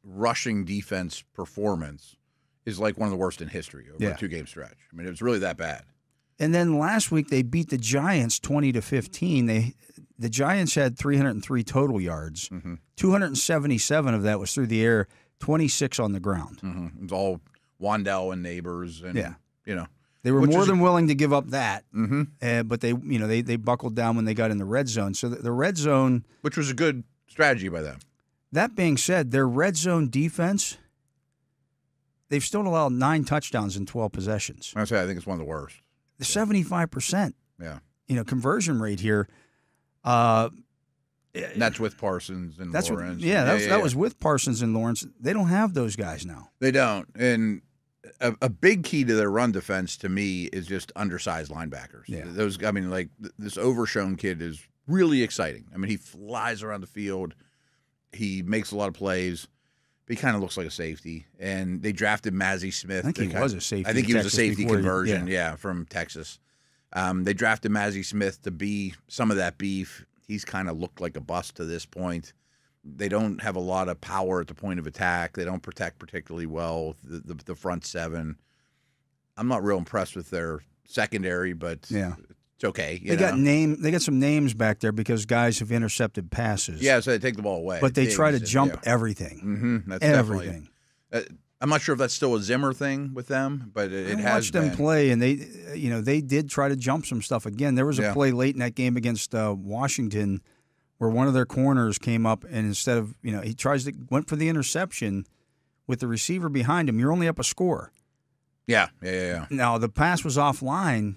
rushing defense performance is like one of the worst in history over a 2-game stretch. I mean, it was really that bad. And then last week they beat the Giants 20-15. The Giants had 303 total yards. 277 of that was through the air, 26 on the ground. It was all Wandell and Neighbors, and they were more than willing to give up that. But they buckled down when they got in the red zone. So the red zone, which was a good strategy by them. That being said, their red zone defense, they've still allowed 9 touchdowns in 12 possessions. I think it's one of the worst. 75%. Yeah. Conversion rate here. That's with Parsons and Lawrence. That was with Parsons and Lawrence. They don't have those guys now. They don't. And a big key to their run defense to me is just undersized linebackers. Yeah. This Overshown kid is really exciting. I mean, he flies around the field. He makes a lot of plays. But he kind of looks like a safety. And they drafted Mazi Smith. I think he was a safety. I think he was a safety conversion, yeah, from Texas. They drafted Mazi Smith to be some of that beef. He's kind of looked like a bust to this point. They don't have a lot of power at the point of attack. They don't protect particularly well, the front seven. I'm not real impressed with their secondary, but it's okay. They got some names back there because guys have intercepted passes. Yeah, so they take the ball away. But they try to jump everything. That's everything. I'm not sure if that's still a Zimmer thing with them, but it has watched them play, and they did try to jump some stuff again. There was a play late in that game against Washington where one of their corners came up, and instead of he went for the interception with the receiver behind him. You're only up a score. Yeah. Now the pass was offline,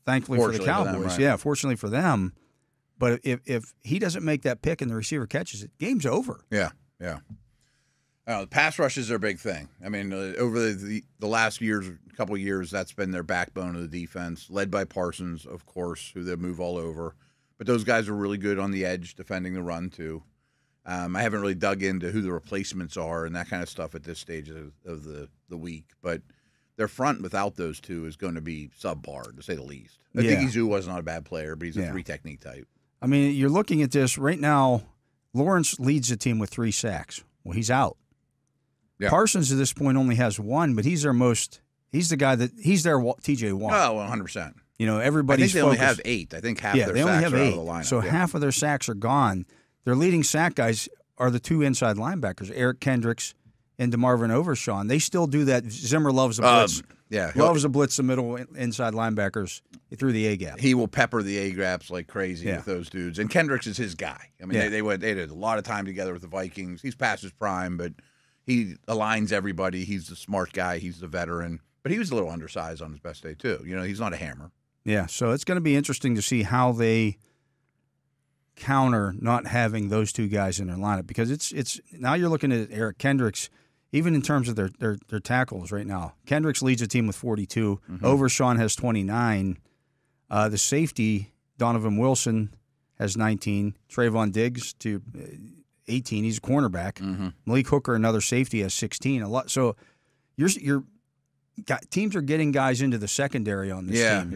thankfully for the Cowboys. For them, right. Yeah, fortunately for them. But if he doesn't make that pick and the receiver catches it, game's over. Yeah. The pass rush is their big thing. I mean, over the last couple of years, that's been their backbone of the defense, led by Parsons, of course, who they move all over. But those guys are really good on the edge defending the run, too. I haven't really dug into who the replacements are and that kind of stuff at this stage of the week. But their front without those two is going to be subpar, to say the least. I think Izu was not a bad player, but he's a 3-technique type. I mean, you're looking at this right now. Lawrence leads the team with 3 sacks. Well, he's out. Yeah. Parsons at this point only has 1, but he's their TJ Watt. Oh, 100%. Everybody's I think they only have 8. I think half their they sacks only have are 8. out of the lineup. So half of their sacks are gone. Their leading sack guys are the 2 inside linebackers, Eric Kendricks and DeMarvin Overshawn. They still do that. Zimmer loves the blitz. Loves to blitz the middle inside linebackers through the A-gap. He will pepper the A-gaps like crazy with those dudes. And Kendricks is his guy. I mean, they had a lot of time together with the Vikings. He's past his prime, but he aligns everybody. He's the smart guy. He's the veteran. But he was a little undersized on his best day, too. He's not a hammer. Yeah, so it's going to be interesting to see how they counter not having those 2 guys in their lineup, because it's now you're looking at Eric Kendricks, even in terms of their tackles right now. Kendricks leads the team with 42. Overshawn has 29. The safety, Donovan Wilson, has 19. Trayvon Diggs to 18. He's a cornerback. Malik Hooker, another safety, has 16. A lot. So teams are getting guys into the secondary on this team.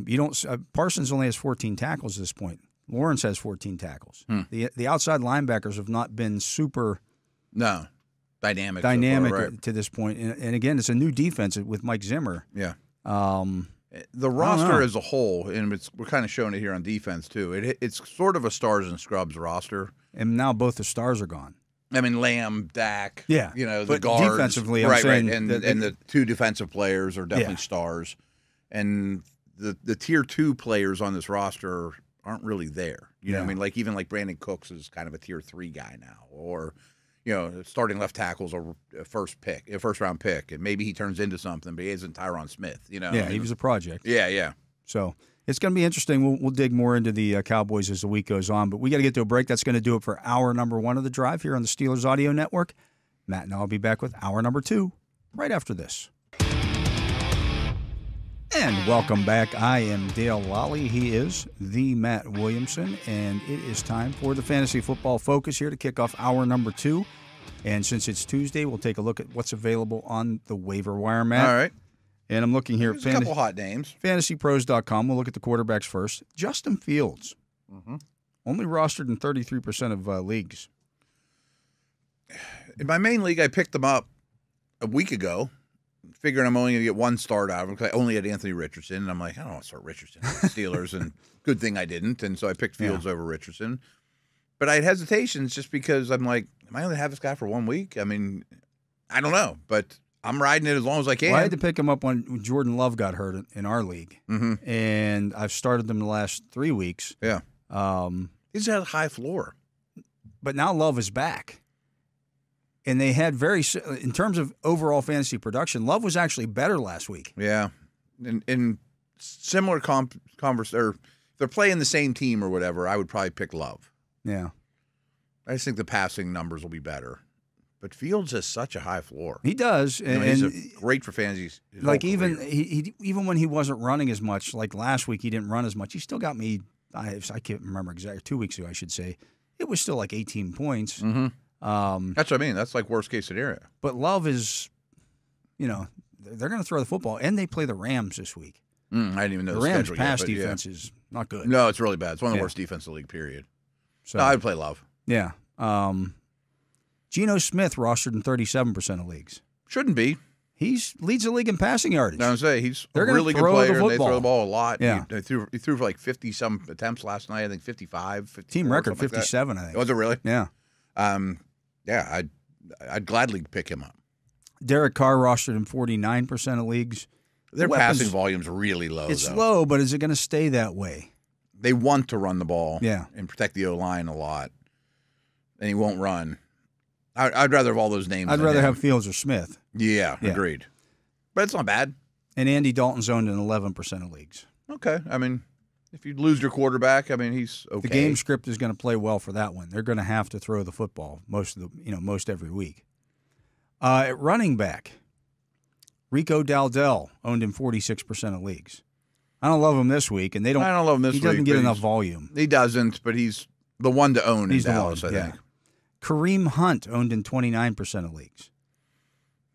You don't. Parsons only has 14 tackles at this point. Lawrence has 14 tackles. The outside linebackers have not been super dynamic so far, right. to this point. And again, it's a new defense with Mike Zimmer. Yeah. The roster as a whole, and we're kind of showing it here on defense too. It's sort of a stars and scrubs roster. And now both the stars are gone. I mean, Lamb, Dak. Yeah. The guards. Defensively, I'm saying and the 2 defensive players are definitely stars. And the tier 2 players on this roster aren't really there. You know what I mean? Like Brandon Cooks is kind of a tier 3 guy now, or starting left tackle's a first round pick, and maybe he turns into something, but he isn't Tyron Smith. He was a project. Yeah. So it's going to be interesting. We'll dig more into the Cowboys as the week goes on, but we got to get to a break. That's going to do it for hour number 1 of the drive here on the Steelers Audio Network. Matt and I will be back with hour number 2 right after this. And welcome back. I am Dale Lolley. He is the Matt Williamson, and it is time for the Fantasy Football Focus here to kick off hour number 2. And since it's Tuesday, we'll take a look at what's available on the waiver wire, Matt. All right. And I'm looking here at a couple hot names. FantasyPros.com. We'll look at the quarterbacks first. Justin Fields, only rostered in 33% of leagues. In my main league, I picked them up a week ago, figuring I'm only going to get 1 start out of him because I only had Anthony Richardson. And I'm like, I don't want to start Richardson with the Steelers. And good thing I didn't. And so I picked Fields over Richardson. But I had hesitations just because I'm like, am I going to have this guy for 1 week? I mean, I don't know. But I'm riding it as long as I can. Well, I had to pick him up when Jordan Love got hurt in our league. And I've started him the last 3 weeks. Yeah. He's had a high floor. But now Love is back. And they had in terms of overall fantasy production, Love was actually better last week. Yeah. In similar or if they're playing the same team or whatever, I would probably pick Love. Yeah. I just think the passing numbers will be better. But Fields has such a high floor. He does. And he's great for fantasy. Like even when he wasn't running as much, like last week he didn't run as much, he still got me, I can't remember exactly, 2 weeks ago I should say, it was still like 18 points. That's what I mean. That's like worst case scenario. But Love is, they're going to throw the football, and they play the Rams this week. I didn't even know the Rams' pass defense is not good. No, it's really bad. It's one of the worst defenses in the league, period. So no, I'd play Love. Yeah. Geno Smith rostered in 37% of leagues. Shouldn't be. He leads the league in passing yardage. I was saying he's a really good player, and they throw the ball a lot. Yeah. He threw for like 50-some attempts last night. I think 55. Team record 57, I think. Was it really? Yeah. Yeah, I'd gladly pick him up. Derek Carr rostered in 49% of leagues. Their Weapons- passing volume's really low, It's though. low, but is it going to stay that way? They want to run the ball Yeah. and protect the O-line a lot, and he won't run. I'd rather have all those names. I'd than rather him. have Fields or Smith. Yeah, Yeah. agreed. But it's not bad. And Andy Dalton's owned in 11% of leagues. Okay. I mean, if you lose your quarterback, I mean, he's okay. The game script is going to play well for that one. They're going to have to throw the football most every week. At running back, Rico Dowdell owned in 46% of leagues. I don't love him this week, and I don't love him this week. He doesn't get but enough volume. He doesn't, but he's the one to own He's in the Dallas, one, I think. Kareem Hunt owned in 29% of leagues.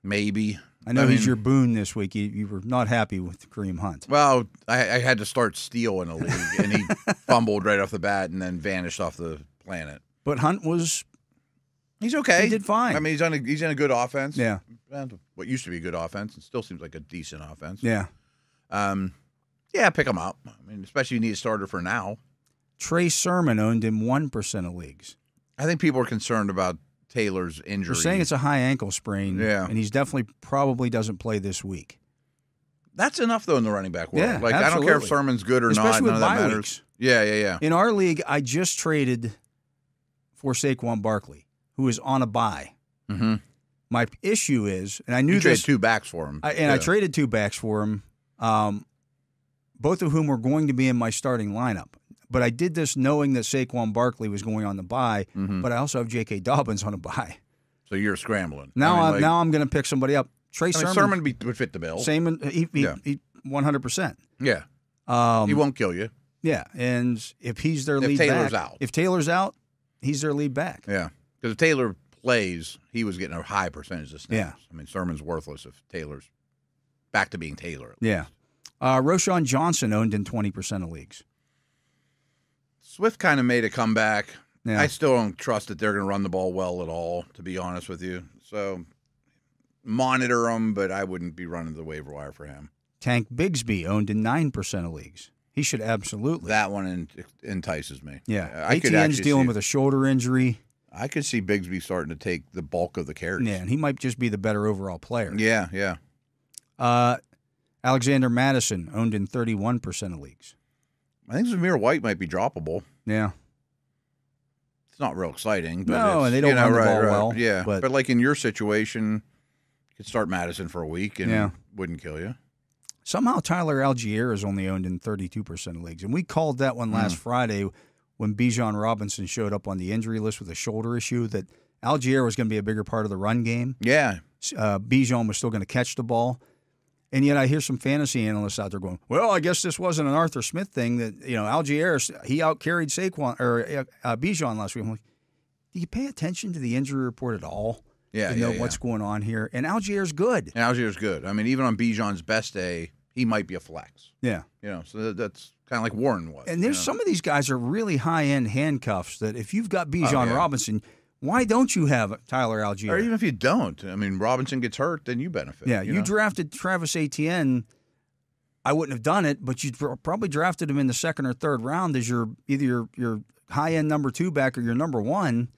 Maybe. I know he's your boon this week. You were not happy with Kareem Hunt. Well, I had to start Steele in a league, and he fumbled right off the bat and then vanished off the planet. But Hunt was He's okay. He did fine. I mean, he's in a good offense. Yeah. And what used to be a good offense. It still seems like a decent offense. Yeah. Yeah, pick him up. I mean, especially you need a starter for now. Trey Sermon owned in 1% of leagues. I think people are concerned about Taylor's injury. They're saying it's a high ankle sprain. Yeah. And he's probably doesn't play this week. That's enough, though, in the running back world. Yeah, I don't care if absolutely. Sermon's good or Especially not. with None of that bye matters. weeks. Yeah. In our league, I just traded for Saquon Barkley, who is on a bye. Mm-hmm. My issue is, and I knew You this. traded 2 backs for him. I traded 2 backs for him, both of whom were going to be in my starting lineup. But I did this knowing that Saquon Barkley was going on the bye, but I also have J.K. Dobbins on a bye. So you're scrambling. Now I mean, now I'm going to pick somebody up. Trey Sermon. Sermon would fit the bill. Same, he 100%. Yeah. He won't kill you. Yeah, and if he's their lead Taylor's back, out. if Taylor's out, he's their lead back. Yeah. Because if Taylor plays, he was getting a high percentage of snaps. Yeah. I mean, Sermon's worthless if Taylor's back to being Taylor. Yeah. Roshan Johnson owned in 20% of leagues. Swift kind of made a comeback. Yeah. I still don't trust that they're going to run the ball well at all, to be honest with you. So monitor him, but I wouldn't be running the waiver wire for him. Tank Bigsby owned in 9% of leagues. He should absolutely. That one entices me. Yeah. I could ATN's actually dealing see- with a shoulder injury. I could see Bigsby starting to take the bulk of the carries. Yeah, and he might just be the better overall player. Yeah. Alexander Madison owned in 31% of leagues. I think Zamir White might be droppable. Yeah. It's not real exciting. But No, it's, and they don't run the ball well, Yeah, but- but like in your situation, you could start Madison for a week and Yeah. wouldn't kill you. Somehow Tyler Algier is only owned in 32% of leagues. And we called that one last Friday when Bijan Robinson showed up on the injury list with a shoulder issue, that Algier was going to be a bigger part of the run game. Yeah. Bijan was still going to catch the ball. And yet I hear some fantasy analysts out there going, well, I guess this wasn't an Arthur Smith thing that, Algier, he out-carried Saquon or Bijan last week. I'm like, do you pay attention to the injury report at all? Yeah, to know what's going on here. And Algier's good. And Algier's good. I mean, even on Bijan's best day, he might be a flex. Yeah. So that's kind of like Warren was. And there's some of these guys are really high-end handcuffs that if you've got Bijan Robinson, why don't you have Tyler Algier? Or even if you don't. I mean, Robinson gets hurt, then you benefit. Yeah, you you know? drafted Travis Etienne. I wouldn't have done it, but you probably drafted him in the second or third round as either your high-end number 2 back or your number 1.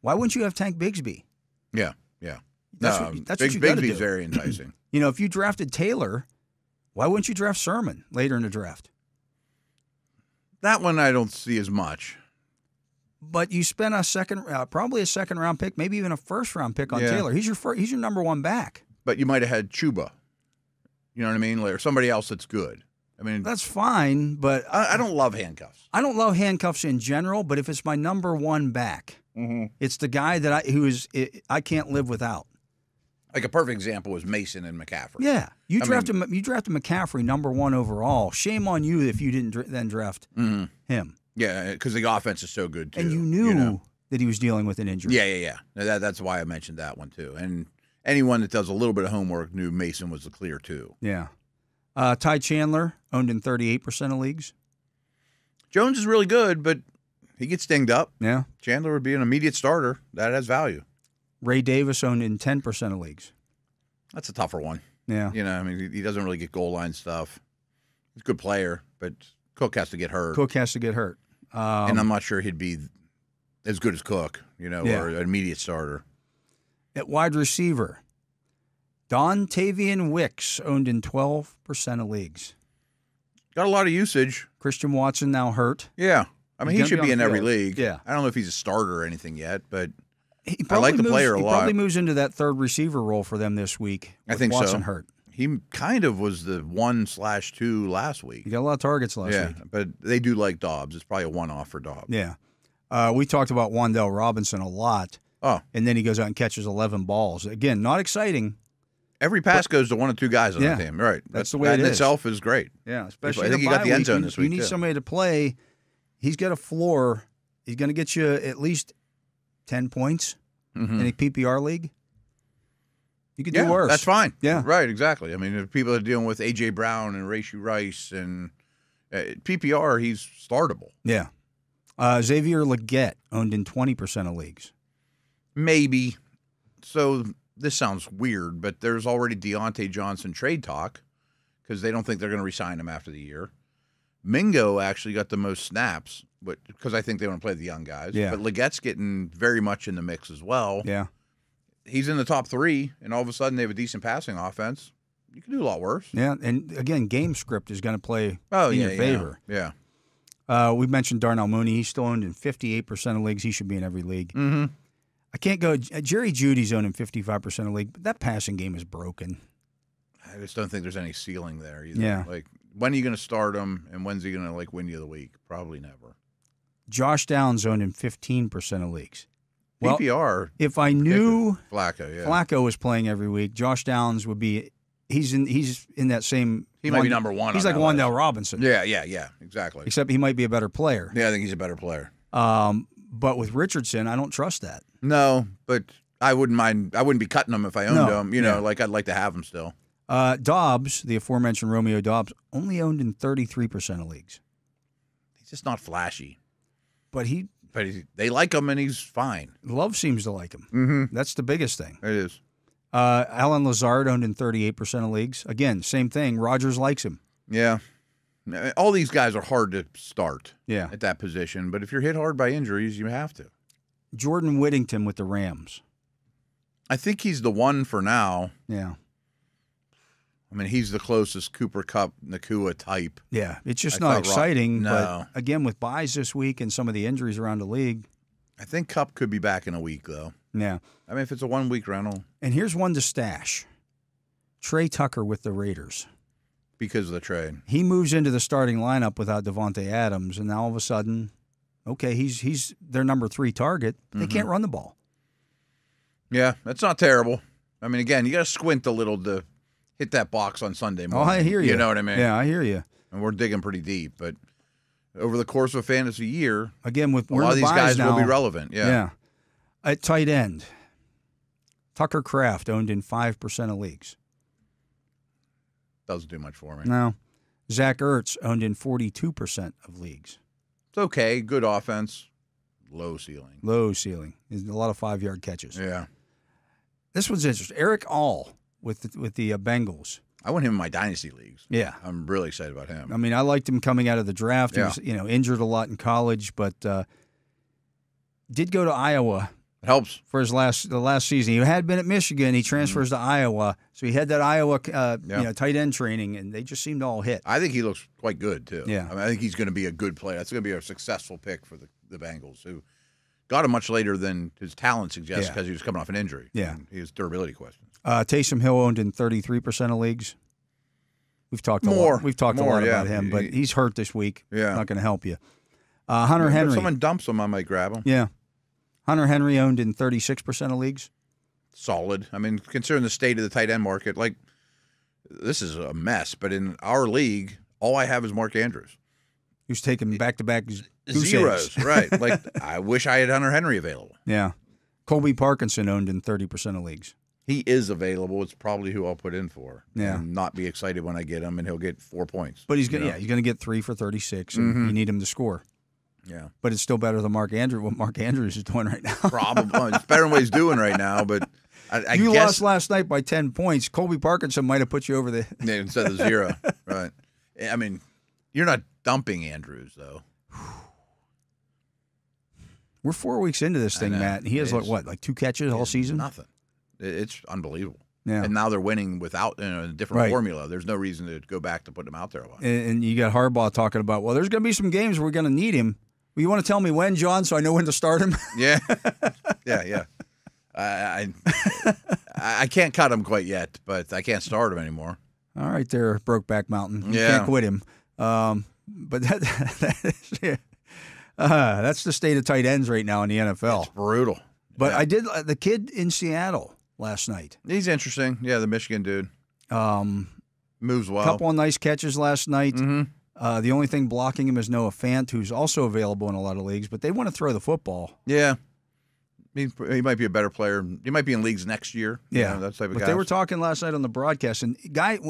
Why wouldn't you have Tank Bigsby? Yeah. That's what you got to do. Bigsby's very enticing. If you drafted Taylor, why wouldn't you draft Sermon later in the draft? That one I don't see as much. But you spent probably a second round pick, maybe even a first round pick on Yeah. Taylor. He's your number 1 back. But you might have had Chuba. You know what I mean? Or somebody else that's good. I mean, That's fine, but I don't love handcuffs. I don't love handcuffs in general. But if it's my number 1 back, it's the guy that I can't live without. Like a perfect example was Mason and McCaffrey. Yeah, you drafted McCaffrey number 1 overall. Shame on you if you didn't then draft him. Yeah, because the offense is so good too. And you knew that he was dealing with an injury. Yeah. That's why I mentioned that one too. And anyone that does a little bit of homework knew Mason was the clear 2. Yeah. Ty Chandler owned in 38% of leagues. Jones is really good, but he gets dinged up. Yeah. Chandler would be an immediate starter. That has value. Ray Davis owned in 10% of leagues. That's a tougher one. Yeah. I mean, he doesn't really get goal line stuff. He's a good player, but Cook has to get hurt. Cook has to get hurt. And I'm not sure he'd be as good as Cook, Yeah. or an immediate starter. At wide receiver, Dontavian Wicks owned in 12% of leagues. Got a lot of usage. Christian Watson now hurt. Yeah. I mean, he should be in every field. league. Yeah. I don't know if he's a starter or anything yet, but I like the player a He lot. probably moves into that third receiver role for them this week. I think Watson so. hurt. He kind of was the 1/2 last week. He got a lot of targets last week. But they do like Dobbs. It's probably a one-off for Dobbs. Yeah. We talked about Wan'Dale Robinson a lot. Oh. And then he goes out and catches 11 balls. Again, not exciting. Every pass goes to one or two guys on the team. Right. That's the way it in is. itself is great. Yeah, especially I think he got the end zone this week, You need too. somebody to play. He's got a floor. He's going to get you at least 10 points in a PPR league. You could do worse. That's fine. Yeah. Right, exactly. I mean, if people are dealing with A.J. Brown and Rashee Rice and PPR, he's startable. Yeah. Xavier Legette owned in 20% of leagues. Maybe. So this sounds weird, but there's already Deontay Johnson trade talk because they don't think they're going to re-sign him after the year. Mingo actually got the most snaps because I think they want to play the young guys. Yeah. But Legette's getting very much in the mix as well. Yeah. He's in the top 3, and all of a sudden they have a decent passing offense. You can do a lot worse. Yeah, and again, game script is going to play in your favor. Yeah. We mentioned Darnell Mooney. He's still owned in 58% of leagues. He should be in every league. Mm-hmm. I can't go. Jerry Judy's owned in 55% of league, but that passing game is broken. I just don't think there's any ceiling there either. Yeah. Like, when are you going to start him, and when's he going to win you the week? Probably never. Josh Downs owned in 15% of leagues. Well, PPR. if I knew Flacco was playing every week, Josh Downs would be. He's in that same. He might be number one. He's like Wan'Dale Robinson. Yeah, exactly. Except he might be a better player. Yeah, I think he's a better player. But with Richardson, I don't trust that. No, but I wouldn't mind. I wouldn't be cutting him if I owned him. You know, like I'd like to have him still. Dobbs, the aforementioned Romeo Dobbs, only owned in 33% of leagues. He's just not flashy. But they like him, and he's fine. Love seems to like him. Mm-hmm. That's the biggest thing. It is. Alan Lazard owned in 38% of leagues. Again, same thing. Rodgers likes him. Yeah. All these guys are hard to start at that position, but if you're hit hard by injuries, you have to. Jordan Whittington with the Rams. I think he's the one for now. Yeah. I mean, he's the closest Cooper Kupp, Nakua type. Yeah, it's just not exciting. No. But again, with buys this week and some of the injuries around the league. I think Kupp could be back in a week, though. Yeah. I mean, if it's a 1-week rental. And here's one to stash. Trey Tucker with the Raiders. Because of the trade. He moves into the starting lineup without Devontae Adams, and now all of a sudden, okay, he's their number 3 target. They can't run the ball. Yeah, that's not terrible. I mean, again, you got to squint a little to hit that box on Sunday morning. Oh, I hear you. You know what I mean? Yeah, I hear you. And we're digging pretty deep, but over the course of a fantasy year, again, with a lot of these guys will be relevant. Yeah. At tight end, Tucker Kraft owned in 5% of leagues. Doesn't do much for me. No. Zach Ertz owned in 42% of leagues. It's okay. Good offense. Low ceiling. Low ceiling. There's a lot of 5-yard catches. Yeah. This one's interesting. Eric All with the Bengals. I want him in my dynasty leagues. Yeah. I'm really excited about him. I mean, I liked him coming out of the draft. Yeah. He was, injured a lot in college, but did go to Iowa. It helps. For the last season. He had been at Michigan. He transfers to Iowa. So he had that Iowa tight end training, and they just seemed to all hit. I think he looks quite good, too. Yeah. I mean, I think he's going to be a good player. That's going to be a successful pick for the Bengals, who got him much later than his talent suggests because he was coming off an injury. Yeah. He has durability questions. Taysom Hill owned in 33% of leagues. We've talked a lot about him, but he's hurt this week. Yeah. Not going to help you. Hunter Henry. If someone dumps him, I might grab him. Yeah. Hunter Henry owned in 36% of leagues. Solid. I mean, considering the state of the tight end market, like, this is a mess. But in our league, all I have is Mark Andrews. Who's taking back-to-back zeros. Right. Like, I wish I had Hunter Henry available. Yeah. Colby Parkinson owned in 30% of leagues. He is available. It's probably who I'll put in for. Yeah. And not be excited when I get him, and he'll get 4 points. But he's going to get 3 for 36, and you need him to score. Yeah. But it's still better than what Mark Andrews is doing right now. Probably. It's better than what he's doing right now, but I you guess, lost last night by 10 points. Colby Parkinson might have put you over the instead of 0. Right. I mean, you're not dumping Andrews, though. We're 4 weeks into this thing, Matt, and he has like 2 catches all season? Nothing. It's unbelievable. Yeah. And now they're winning without a different formula. There's no reason to go back to putting him out there a lot. And you got Harbaugh talking about, well, there's going to be some games where we're going to need him. Well, you want to tell me when, John, so I know when to start him? Yeah. Yeah. I can't cut him quite yet, but I can't start him anymore. All right there, Brokeback Mountain. You Yeah. can't quit him. But that's the state of tight ends right now in the NFL. It's brutal. But Yeah. I did the kid in Seattle last night. He's interesting. Yeah, the Michigan dude. Moves well. A couple of nice catches last night. Mm-hmm. The only thing blocking him is Noah Fant, who's also available in a lot of leagues, but they want to throw the football. Yeah. He might be a better player. He might be in leagues next year. Yeah, that type of but guy. they were talking last night on the broadcast, and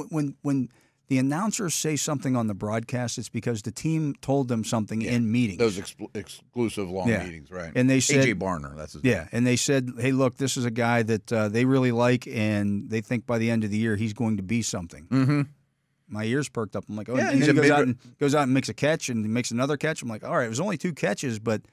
when the announcers say something on the broadcast, it's because the team told them something in meetings. Those exclusive long meetings, right? And they said AJ Barner, that's his name. and they said, "Hey, look, this is a guy that they really like, and they think by the end of the year he's going to be something." Mm-hmm. My ears perked up. I'm like, "Oh!" Yeah, and he's then he a goes out and makes a catch, and he makes another catch. I'm like, "All right, it was only 2 catches, but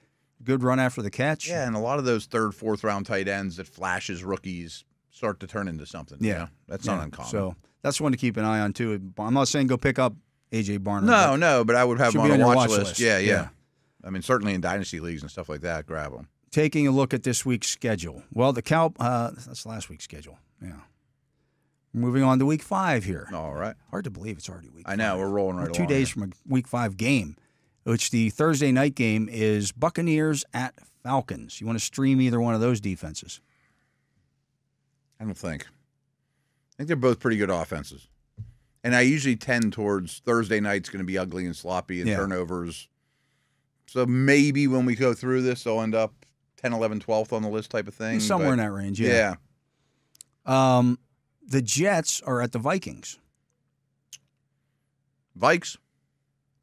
good run after the catch." Yeah, and a lot of those 3rd, 4th round tight ends that flash as rookies start to turn into something. Yeah, you know? That's not uncommon. So that's one to keep an eye on too. I'm not saying go pick up AJ Barner. No, but I would have should him be on a your watch list. Yeah. I mean, certainly in dynasty leagues and stuff like that, grab them. Taking a look at this week's schedule. Well, that's last week's schedule. Yeah. Moving on to week 5 here. All right. Hard to believe it's already week 5. I know, we're rolling right We're along 2 days here. from a week 5 game, which the Thursday night game is Buccaneers at Falcons. You want to stream either one of those defenses? I don't think. I think they're both pretty good offenses. And I usually tend towards Thursday night's going to be ugly and sloppy and turnovers. So maybe when we go through this, they'll end up 10, 11, 12th on the list type of thing. Somewhere in that range, yeah. The Jets are at the Vikings. Vikes.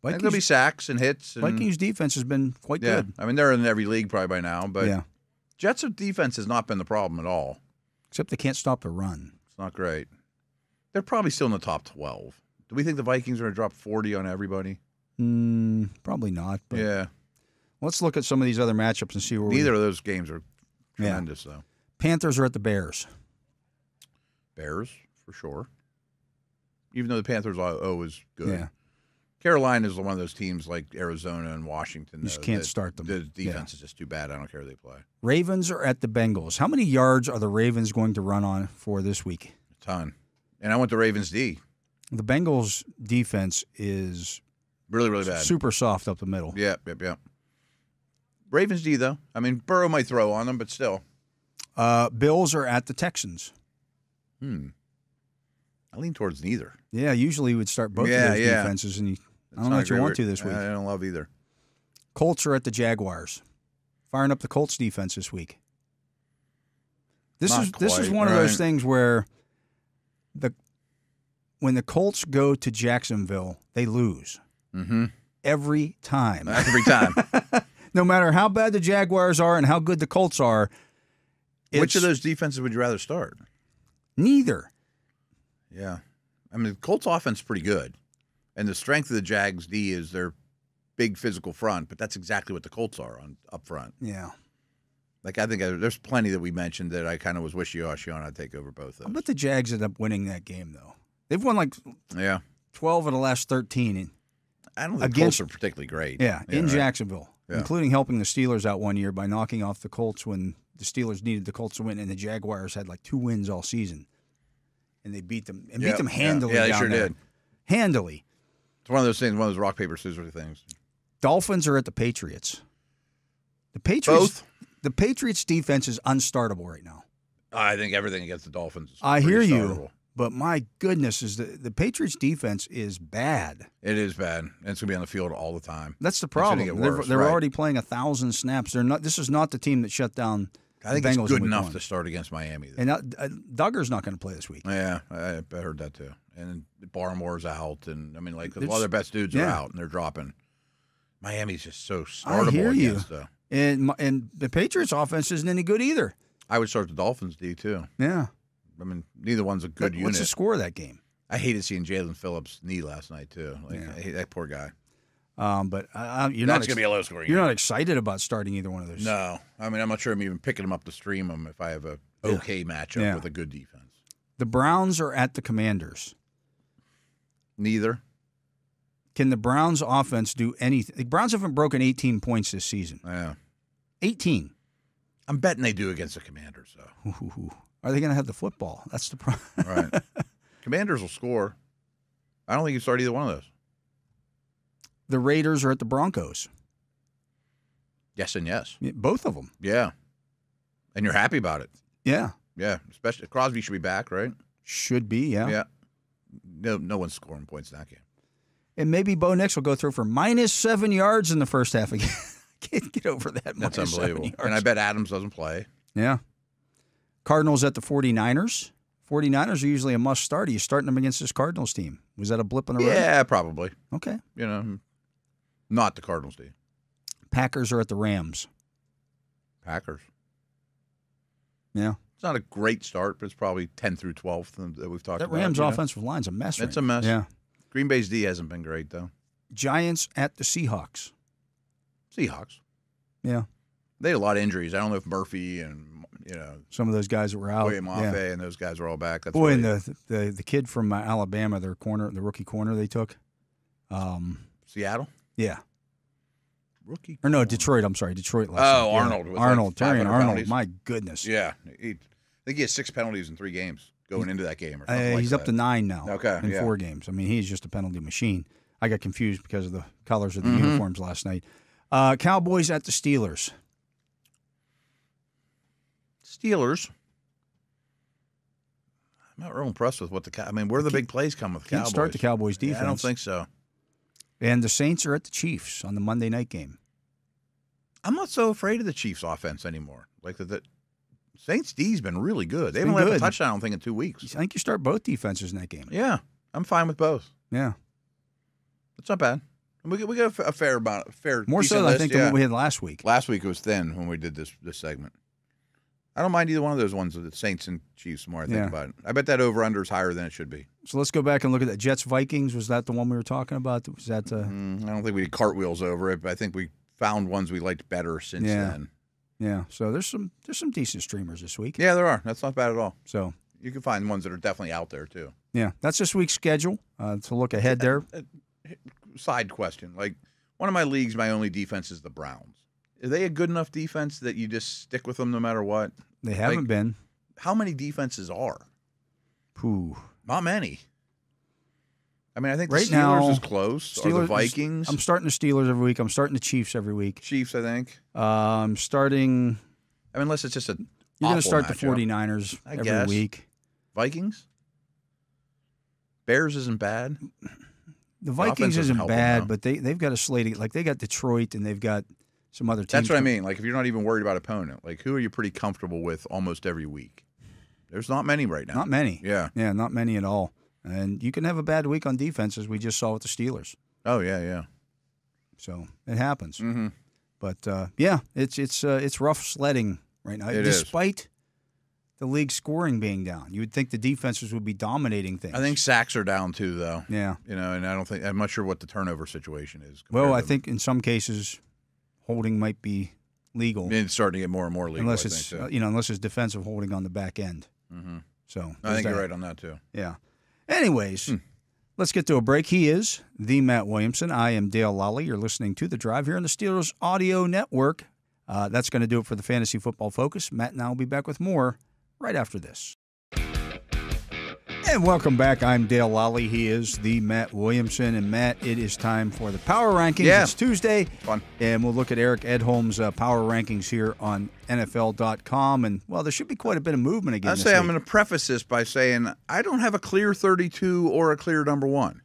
There'll be sacks and hits. And, Vikings defense has been quite good. I mean, they're in every league probably by now. But yeah. Jets' defense has not been the problem at all. Except they can't stop the run. It's not great. They're probably still in the top 12. Do we think the Vikings are going to drop 40 on everybody? Probably not. But yeah. Let's look at some of these other matchups and see where Neither of those games are tremendous, though. Panthers are at the Bears. Bears, for sure. Even though the Panthers is good. Yeah. Carolina is one of those teams like Arizona and Washington. You just can't start them. The defense is just too bad. I don't care who they play. Ravens are at the Bengals. How many yards are the Ravens going to run on for this week? A ton. And I went to Ravens D. The Bengals defense is really, really bad. Super soft up the middle. Yep. Ravens D, though. I mean, Burrow might throw on them, but still. Bills are at the Texans. I lean towards neither. Yeah, usually you would start both of those defenses, and I don't know what you want to this week. I don't love either. Colts are at the Jaguars. Firing up the Colts defense this week. This is one of those things where when the Colts go to Jacksonville, they lose. Mm-hmm. Every time. Every time. No matter how bad the Jaguars are and how good the Colts are. Which of those defenses would you rather start? Neither. Yeah. I mean, the Colts offense is pretty good. And the strength of the Jags D is their big physical front, but that's exactly what the Colts are up front. Yeah. Like, I think there's plenty that we mentioned that I kind of was wishy-washy on. I'd take over both of those. I bet the Jags end up winning that game, though. They've won 12 of the last 13. I don't think the Colts are particularly great. Yeah, in Jacksonville, including helping the Steelers out one year by knocking off the Colts when the Steelers needed the Colts to win, and the Jaguars had 2 wins all season. And they beat them beat them handily. Yeah, they sure did. Handily. It's one of those things, one of those rock, paper, scissors things. Dolphins are at the Patriots. The Patriots defense is unstartable right now. I think everything against the Dolphins is I hear startable. You, but my goodness, the Patriots defense is bad. It is bad, and it's going to be on the field all the time. That's the problem. They're already playing 1,000 snaps. This is not the team that shut down I think the Bengals it's good enough to start against Miami. And Duggar's not going to play this week. Yeah, I heard that too. And Barmore's out, and I mean, a lot of their best dudes are out, and they're dropping. Miami's just so startable. I hear you. Against, and the Patriots' offense isn't any good either. I would start the Dolphins D too. Yeah, I mean, neither one's a good unit. What's the score of that game? I hated seeing Jalen Phillips' knee last night too. I hate that poor guy. But you're that's going to be a low scoring. You're not excited about starting either one of those. No, I mean, I'm not sure I'm even picking them up to stream them if I have a okay matchup with a good defense. The Browns are at the Commanders. Neither. Can the Browns offense do anything? The Browns haven't broken 18 points this season. Yeah. 18. I'm betting they do against the Commanders, though. Ooh. Are they going to have the football? That's the problem. Right. Commanders will score. I don't think you start either one of those. The Raiders are at the Broncos. Yes and yes. Both of them. Yeah. And you're happy about it. Yeah. Yeah. Especially Crosby should be back, right? Should be, yeah. Yeah. No one's scoring points in that game. And maybe Bo Nix will go through for -7 yards in the first half again. Can't get over that. That's unbelievable. And I bet Adams doesn't play. Yeah. Cardinals at the 49ers. 49ers are usually a must start. Are you starting them against this Cardinals team? Was that a blip on the road? Yeah, probably. Okay. Not the Cardinals team. Packers are at the Rams. Packers. Yeah. It's not a great start, but it's probably 10 through 12 that we've talked that about. That Rams offensive line's a mess. It's a mess. Yeah. Green Bay's D hasn't been great, though. Giants at the Seahawks. Seahawks. Yeah. They had a lot of injuries. I don't know if Murphy and, some of those guys that were out. William Mafe and those guys are all back. That's and the kid from Alabama, the rookie corner they took. Seattle? Yeah. Rookie Or no, Detroit. I'm sorry, Detroit last night. Arnold. Yeah. Arnold. Terry Arnold. Penalties. My goodness. Yeah. I think he has 6 penalties in 3 games going into that game. Or something like he's that. up to 9 now. Okay, in 4 games. I mean, he's just a penalty machine. I got confused because of the colors of the uniforms last night. Cowboys at the Steelers. Steelers. I'm not real impressed with where the big plays come with the Cowboys. Can't start the Cowboys defense. Yeah, I don't think so. And the Saints are at the Chiefs on the Monday night game. I'm not so afraid of the Chiefs offense anymore. Like the Saints D's been really good. They haven't let a touchdown, I don't think, in 2 weeks. I think you start both defenses in that game. Yeah, I'm fine with both. Yeah. It's not bad. We got a fair amount, more so, list, I think, than what we had last week. Last week it was thin when we did this segment. I don't mind either one of those ones, the Saints and Chiefs, the more I think about it. I bet that over-under is higher than it should be. So let's go back and look at that. Jets-Vikings, was that the one we were talking about? Was that? I don't think we did cartwheels over it, but I think we found ones we liked better since then. Yeah, so there's some decent streamers this week. Yeah, there are. That's not bad at all. So you can find ones that are definitely out there, too. Yeah, that's this week's schedule. To look ahead there. Side question. Like, one of my leagues, my only defense is the Browns. Are they a good enough defense that you just stick with them no matter what? They haven't been. How many defenses are? Not many. I mean, I think the Steelers is close. Or the Vikings. I'm starting the Steelers every week. I'm starting the Chiefs every week. Chiefs, I think. I'm starting. I mean, unless it's just a. You're going to start the matchup. 49ers every week. Vikings? Bears isn't bad. The Vikings isn't bad, but they've got a slate. Like, they got Detroit and they've got some other teams. That's what I mean. Like, if you're not even worried about opponent, like, who are you pretty comfortable with almost every week? There's not many right now. Not many. Yeah. Yeah, not many at all. And you can have a bad week on defense, as we just saw with the Steelers. Oh, yeah. So it happens. Mm-hmm. But, it's rough sledding right now. Despite the league scoring being down. You would think the defenses would be dominating things. I think sacks are down too, though. Yeah. And I'm not sure what the turnover situation is. Well, I think in some cases holding might be legal. It's starting to get more and more legal. Unless it's defensive holding on the back end. Mm-hmm. So I think you're right on that too. Yeah. Anyways, let's get to a break. He is the Matt Williamson. I am Dale Lolley. You're listening to The Drive here on the Steelers Audio Network. That's going to do it for the Fantasy Football Focus. Matt and I will be back with more right after this. And welcome back. I'm Dale Lolley. He is the Matt Williamson. And, Matt, it is time for the Power Rankings. Yeah. It's Tuesday. Fun. And we'll look at Eric Edholm's Power Rankings here on NFL.com. And, well, there should be quite a bit of movement again this week. I'm going to preface this by saying I don't have a clear 32 or a clear number 1.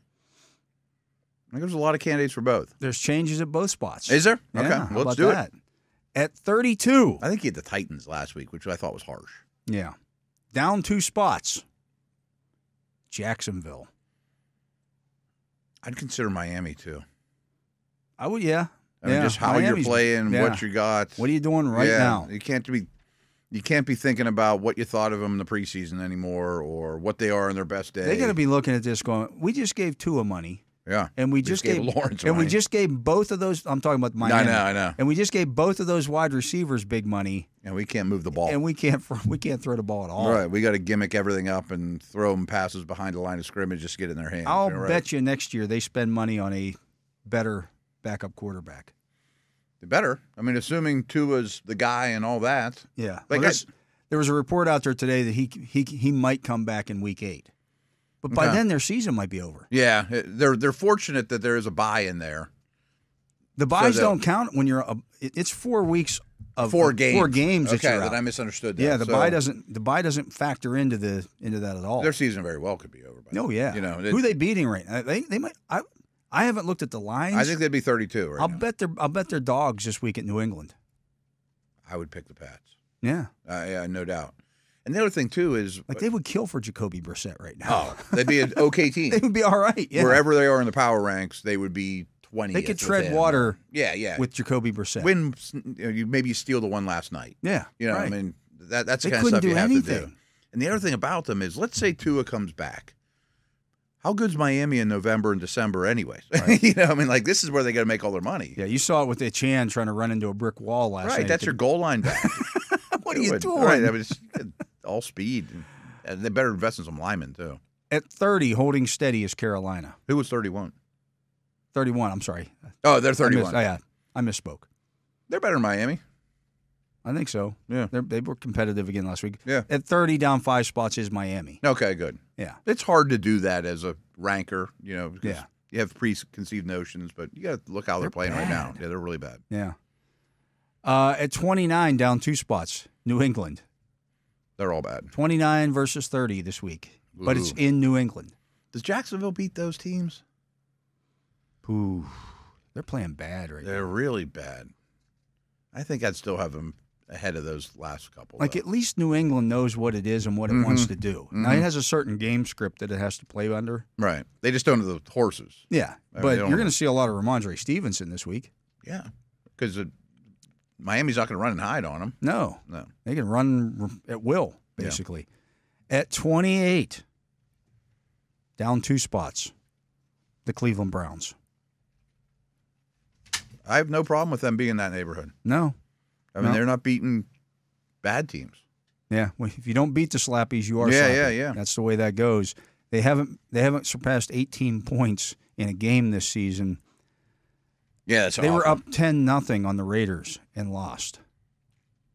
I think there's a lot of candidates for both. There's changes at both spots. Is there? Yeah, Okay, how let's about do that? it. At 32. I think he had the Titans last week, which I thought was harsh. Yeah. Down 2 spots. Jacksonville. I'd consider Miami, too. I would, yeah. I mean, just how you're playing, what you got. What are you doing right now? You can't be thinking about what you thought of them in the preseason anymore or what they are in their best day. They're going to be looking at this going, we just gave Tua money. Yeah. And we just gave Lawrence and money. we just gave both of those. I'm talking about Miami. I know. And we just gave both of those wide receivers big money. And we can't move the ball. And we can't throw the ball at all. Right. We got to gimmick everything up and throw them passes behind the line of scrimmage just to get in their hands. I'll Right. bet you next year they spend money on a better backup quarterback. They better. I mean, assuming Tua's the guy and all that. Yeah. Like there was a report out there today that he might come back in week 8. But by then their season might be over. Yeah, they're fortunate that there is a bye in there. The buys don't count when you're. It's 4 weeks of 4 games. 4 games. Okay, that you're out. then I misunderstood that. Yeah, the buy doesn't factor into that at all. Their season very well could be over. Oh yeah, who are they beating right now? They might. I haven't looked at the lines. I think they'd be 32 right now. I'll bet their dogs this week at New England. I would pick the Pats. Yeah, yeah, no doubt. And the other thing too is they would kill for Jacoby Brissett right now. Oh, they'd be an okay team. They would be all right. Yeah. Wherever they are in the power ranks, they would be 20. They could tread water. Yeah. With Jacoby Brissett. Maybe you steal the one last night. Yeah, right. I mean that's the kind of couldn't stuff you have anything. to do. And the other thing about them is, let's say Tua comes back. How good's Miami in November and December, anyways? Right. I mean, like this is where they got to make all their money. Yeah, you saw it with Chan trying to run into a brick wall last night. Right, that's your goal line back. What are you doing? Right, I mean, it's all speed, and they better invest in some linemen too. At 30, holding steady is Carolina. Who was 31? 31. I'm sorry. Oh, they're 31. I misspoke. They're better than Miami. I think so. Yeah, they were competitive again last week. Yeah. At 30, down 5 spots is Miami. Okay, good. Yeah, it's hard to do that as a ranker, because yeah. You have preconceived notions, but you got to look how they're playing bad. right now. Yeah, they're really bad. Yeah. At 29, down 2 spots, New England. They're all bad. 29 versus 30 this week, but it's Ooh. in New England. Does Jacksonville beat those teams? Ooh, they're playing bad right now. They're really bad. I think I'd still have them ahead of those last couple. Like, at least New England knows what it is and what it wants to do. Now, it has a certain game script that it has to play under. Right. They just don't have the horses. Yeah, but you're going to see a lot of Ramondre Stevenson this week. Yeah, because Miami's not going to run and hide on them. No. They can run at will, basically. Yeah. At 28, down 2 spots, the Cleveland Browns. I have no problem with them being in that neighborhood. No. I mean, they're not beating bad teams. Yeah, well, if you don't beat the Slappies, you are sloppy. Yeah. That's the way that goes. They haven't surpassed 18 points in a game this season. Yeah, that's They were awful. up 10-0 on the Raiders and lost.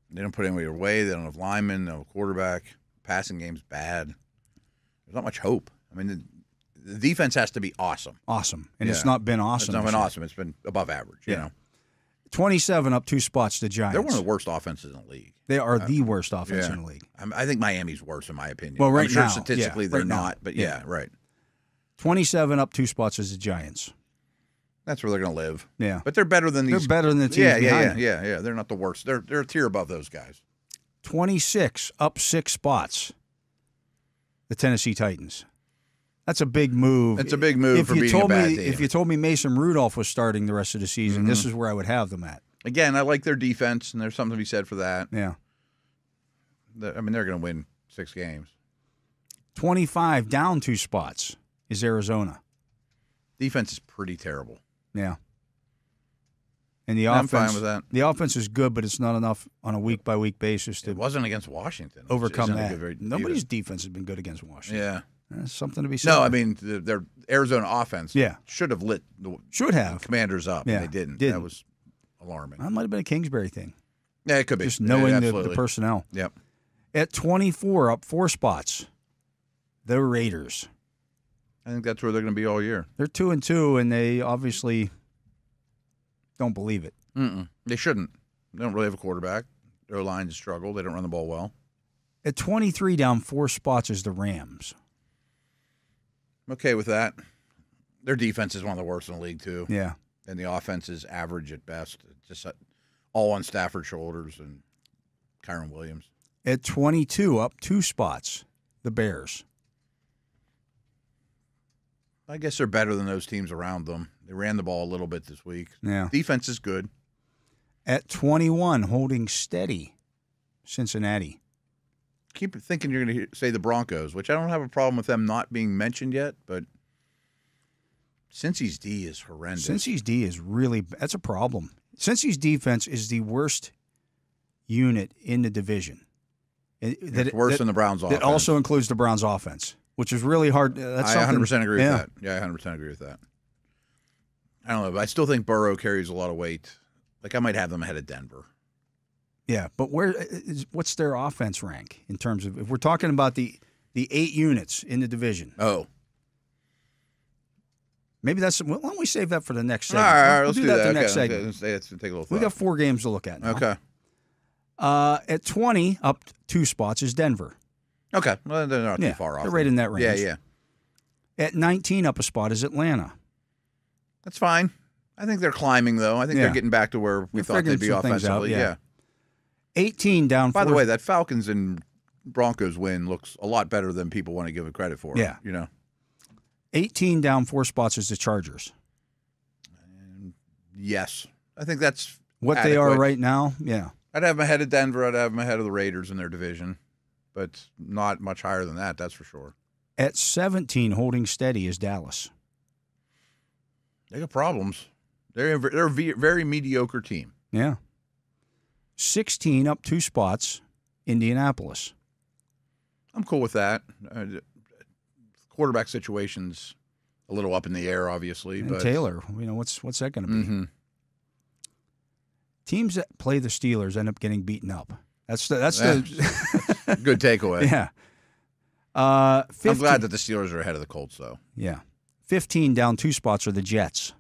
They don't put anybody away. They don't have linemen. They don't have a quarterback. Passing game's bad. There's not much hope. I mean, the defense has to be awesome. Awesome. And it's not been awesome. It's not this been year. awesome. It's been above average. Yeah. You know, 27 up 2 spots, the Giants. they're one of the worst offenses in the league. They are the worst offense in the league. I think Miami's worse, in my opinion. Well, right I'm sure now, statistically yeah, they're right now. not, but yeah, right. 27 up 2 spots is the Giants. That's where they're going to live. Yeah. But they're better than these. They're better than the teams behind them. Yeah. They're not the worst. They're a tier above those guys. 26 up 6 spots, the Tennessee Titans. That's a big move. It's a big move for beating a bad team. If you told me Mason Rudolph was starting the rest of the season, this is where I would have them at. Again, I like their defense, and there's something to be said for that. Yeah. I mean, they're going to win 6 games. 25 down 2 spots is Arizona. Defense is pretty terrible. Yeah. And the I'm offense, fine with that. The offense is good, but it's not enough on a week-by-week basis to It wasn't against Washington. overcome Isn't a that. good- Nobody's defense has been good against Washington. Yeah. That's something to be said. No, I mean, their Arizona offense should have lit the should have Commanders up. Yeah, And they didn't. didn't. That was alarming. That might have been a Kingsbury thing. Yeah, it could be. Just knowing Yeah, the absolutely. personnel. Yep. At 24, up 4 spots, the Raiders. I think that's where they're going to be all year. They're 2-2, and they obviously don't believe it. They shouldn't. They don't really have a quarterback. Their line struggle. They don't run the ball well. At 23, down 4 spots is the Rams. I'm okay with that. Their defense is one of the worst in the league, too. Yeah. And the offense is average at best. Just all on Stafford's shoulders and Kyron Williams. At 22, up 2 spots, the Bears. I guess they're better than those teams around them. They ran the ball a little bit this week. Yeah. Defense is good. At 21, holding steady, Cincinnati. Keep thinking you're going to say the Broncos, which I don't have a problem with them not being mentioned yet, but Cincy's D is horrendous. Cincy's D is really – that's a problem. Cincy's defense is the worst unit in the division. It's worse than the Browns' offense. It also includes the Browns' offense, which is really hard. That's I 100% agree yeah. with that. Yeah, I 100% agree with that. I don't know, but I still think Burrow carries a lot of weight. Like, I might have them ahead of Denver. Yeah, but what's their offense rank in terms of – if we're talking about the 8 units in the division? Oh. Maybe that's – why don't we save that for the next All segment? right, we'll let's do that the next okay, segment. Let's take a little thought. We got 4 games to look at now. Okay. At 20, up 2 spots, is Denver. Okay. Well, they're not too far off. They're right in that range. Yeah, yeah. At 19, up a spot, is Atlanta. That's fine. I think they're climbing, though. I think they're getting back to where we thought they'd be offensively. Out, yeah. 18 down. By the way, that Falcons and Broncos win looks a lot better than people want to give it credit for. Yeah. You know? 18 down 4 spots is the Chargers. Yes. I think that's what adequate. They are right now. Yeah. I'd have them ahead of Denver. I'd have them ahead of the Raiders in their division, but not much higher than that, that's for sure. At 17, holding steady, is Dallas. They got problems. They're a very mediocre team. Yeah. 16, up 2 spots, Indianapolis. I'm cool with that. Quarterback situation's a little up in the air, obviously. And but Taylor, what's that going to be? Mm-hmm. Teams that play the Steelers end up getting beaten up. That's the good takeaway. Yeah. 15, I'm glad that the Steelers are ahead of the Colts, though. Yeah. 15 down 2 spots are the Jets.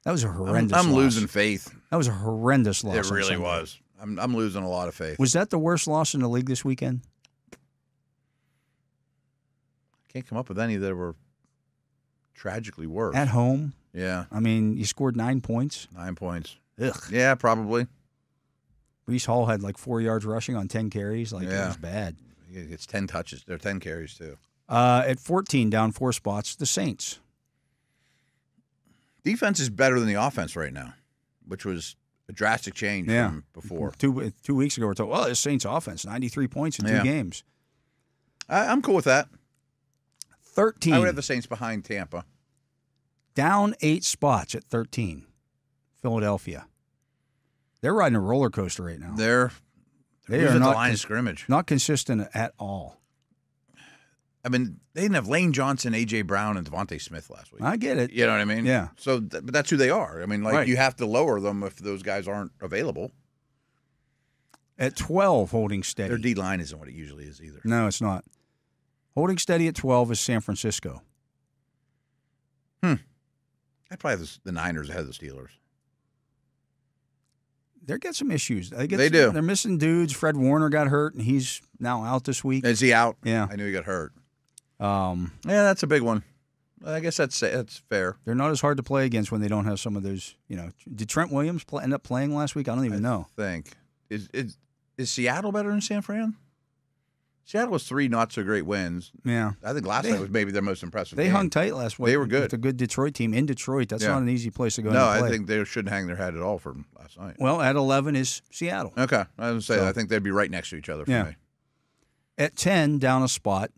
That was a horrendous I'm loss. losing faith. That was a horrendous loss. It really was. I'm losing a lot of faith. Was that the worst loss in the league this weekend? Can't come up with any that were tragically worse. At home? Yeah. I mean, you scored 9 points. 9 points. Ugh. Yeah, probably. Breece Hall had like 4 yards rushing on 10 carries. It was bad. It's 10 touches. They're 10 carries, too. At 14, down 4 spots, the Saints. Defense is better than the offense right now, which was a drastic change from before. 2 weeks ago, we were told, the Saints offense, 93 points in 2 games. I'm cool with that. 13. I would have the Saints behind Tampa. Down 8 spots at 13, Philadelphia. They're riding a roller coaster right now. They are not the line of scrimmage. Not consistent at all. I mean, they didn't have Lane Johnson, A.J. Brown, and Devontae Smith last week. I get it. You know what I mean? Yeah. So, but that's who they are. I mean, you have to lower them if those guys aren't available. At 12, holding steady. Their D-line isn't what it usually is either. No, it's not. Holding steady at 12 is San Francisco. I'd probably have the Niners ahead of the Steelers. They get some issues. They do. They're missing dudes. Fred Warner got hurt, and he's now out this week. Is he out? Yeah. I knew he got hurt. Yeah, that's a big one. I guess that's fair. They're not as hard to play against when they don't have some of those, Did Trent Williams end up playing last week? I don't even know. I think. Is Seattle better than San Fran? Seattle was 3 not-so-great wins. Yeah. I think last night was maybe their most impressive They game. hung tight last week. They were good. With a good Detroit team in Detroit. That's not an easy place to go No, and play. I think they shouldn't hang their head at all for last night. Well, at 11 is Seattle. Okay. I was going to say, I think they'd be right next to each other for me. At 10, down a spot,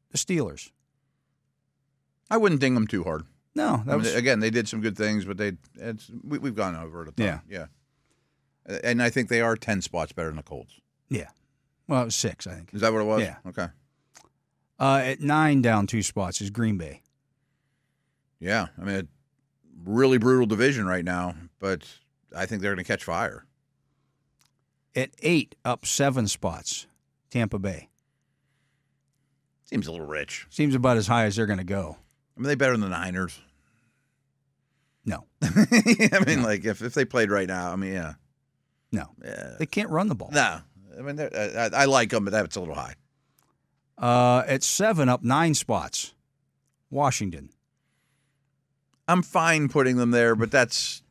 the Steelers. I wouldn't ding them too hard. No. Again, they did some good things, but we've gone over it a ton. Yeah. And I think they are 10 spots better than the Colts. Yeah. Well, it was 6, I think. Is that what it was? Yeah. Okay. At 9, down 2 spots, is Green Bay. Yeah. I mean, a really brutal division right now, but I think they're going to catch fire. At 8, up 7 spots, Tampa Bay. Seems a little rich. Seems about as high as they're going to go. I mean, they better than the Niners. No. I mean, if they played right now, I mean, yeah. No. They can't run the ball. No. I mean, I like them, but that's a little high. At 7, up 9 spots, Washington. I'm fine putting them there, but that's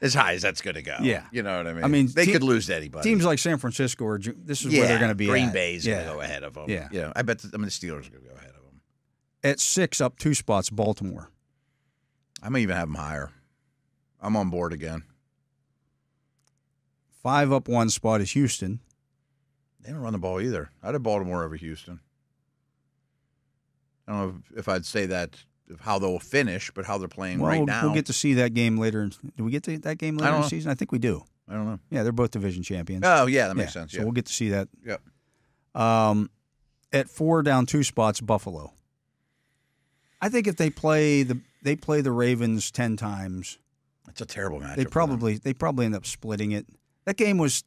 as high as that's going to go. Yeah. You know what I mean? I mean, they could lose to anybody. Teams like San Francisco, this is where they're going to be Green at. Bay's going to go ahead of them. Yeah. I bet the Steelers are going to go ahead of them. At 6, up 2 spots, Baltimore. I may even have them higher. I'm on board again. 5, up 1 spot is Houston. They don't run the ball either. I'd have Baltimore over Houston. I don't know if I'd say that of how they'll finish, but how they're playing Well, right now. we'll get to see that game later. Do we get to that game later in the season? I think we do. I don't know. Yeah, they're both division champions. Oh, yeah, that makes sense. So we'll get to see that. Yep. At 4 down 2 spots, Buffalo. I think if they play the Ravens 10 times, it's a terrible matchup. They probably end up splitting it. That game was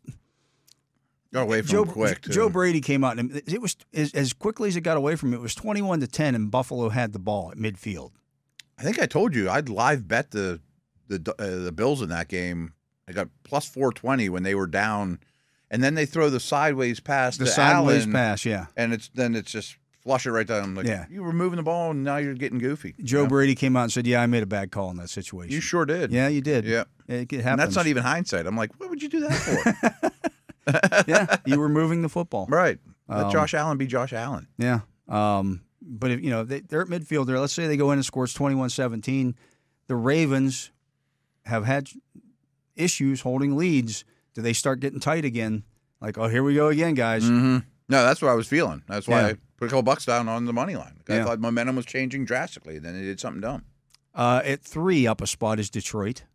got away from him quick. Too. Joe Brady came out and it was as quickly as it got away from him. It was 21-10, and Buffalo had the ball at midfield. I think I told you I'd live bet the Bills in that game. I got plus 420 when they were down, and then they throw the sideways pass. The to sideways Allen, pass, yeah. And it's just flush it right down. I'm like, you were moving the ball, and now you're getting goofy. Joe Brady came out and said, "Yeah, I made a bad call in that situation." You sure did. Yeah, you did. Yeah, it happens. And that's not even hindsight. I'm like, what would you do that for? Yeah, you were moving the football. Right. Let Josh Allen be Josh Allen. Yeah. But if they're at midfield there, let's say they go in and scores 21-17, the Ravens have had issues holding leads. Do they start getting tight again? Like, oh, here we go again, guys. Mm-hmm. No, that's what I was feeling. That's why I put a couple bucks down on the money line. I thought momentum was changing drastically. Then they did something dumb. At 3 up a spot is Detroit.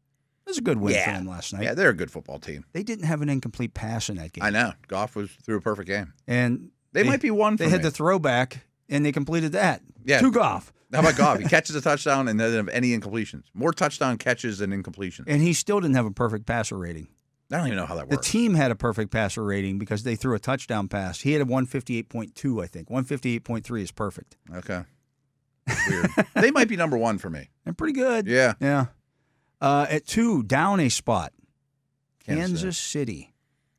It was a good win for them last night. Yeah, they're a good football team. They didn't have an incomplete pass in that game. I know. Goff threw a perfect game. And they might be one for They had the throwback, and they completed that. Yeah. To Goff. How about Goff? He catches a touchdown and doesn't have any incompletions. More touchdown catches than incompletions. And he still didn't have a perfect passer rating. I don't even know how that works. The team had a perfect passer rating because they threw a touchdown pass. He had a 158.2, I think. 158.3 is perfect. Okay. Weird. They might be number 1 for me. They're pretty good. Yeah. Yeah. At 2, down a spot, Kansas City.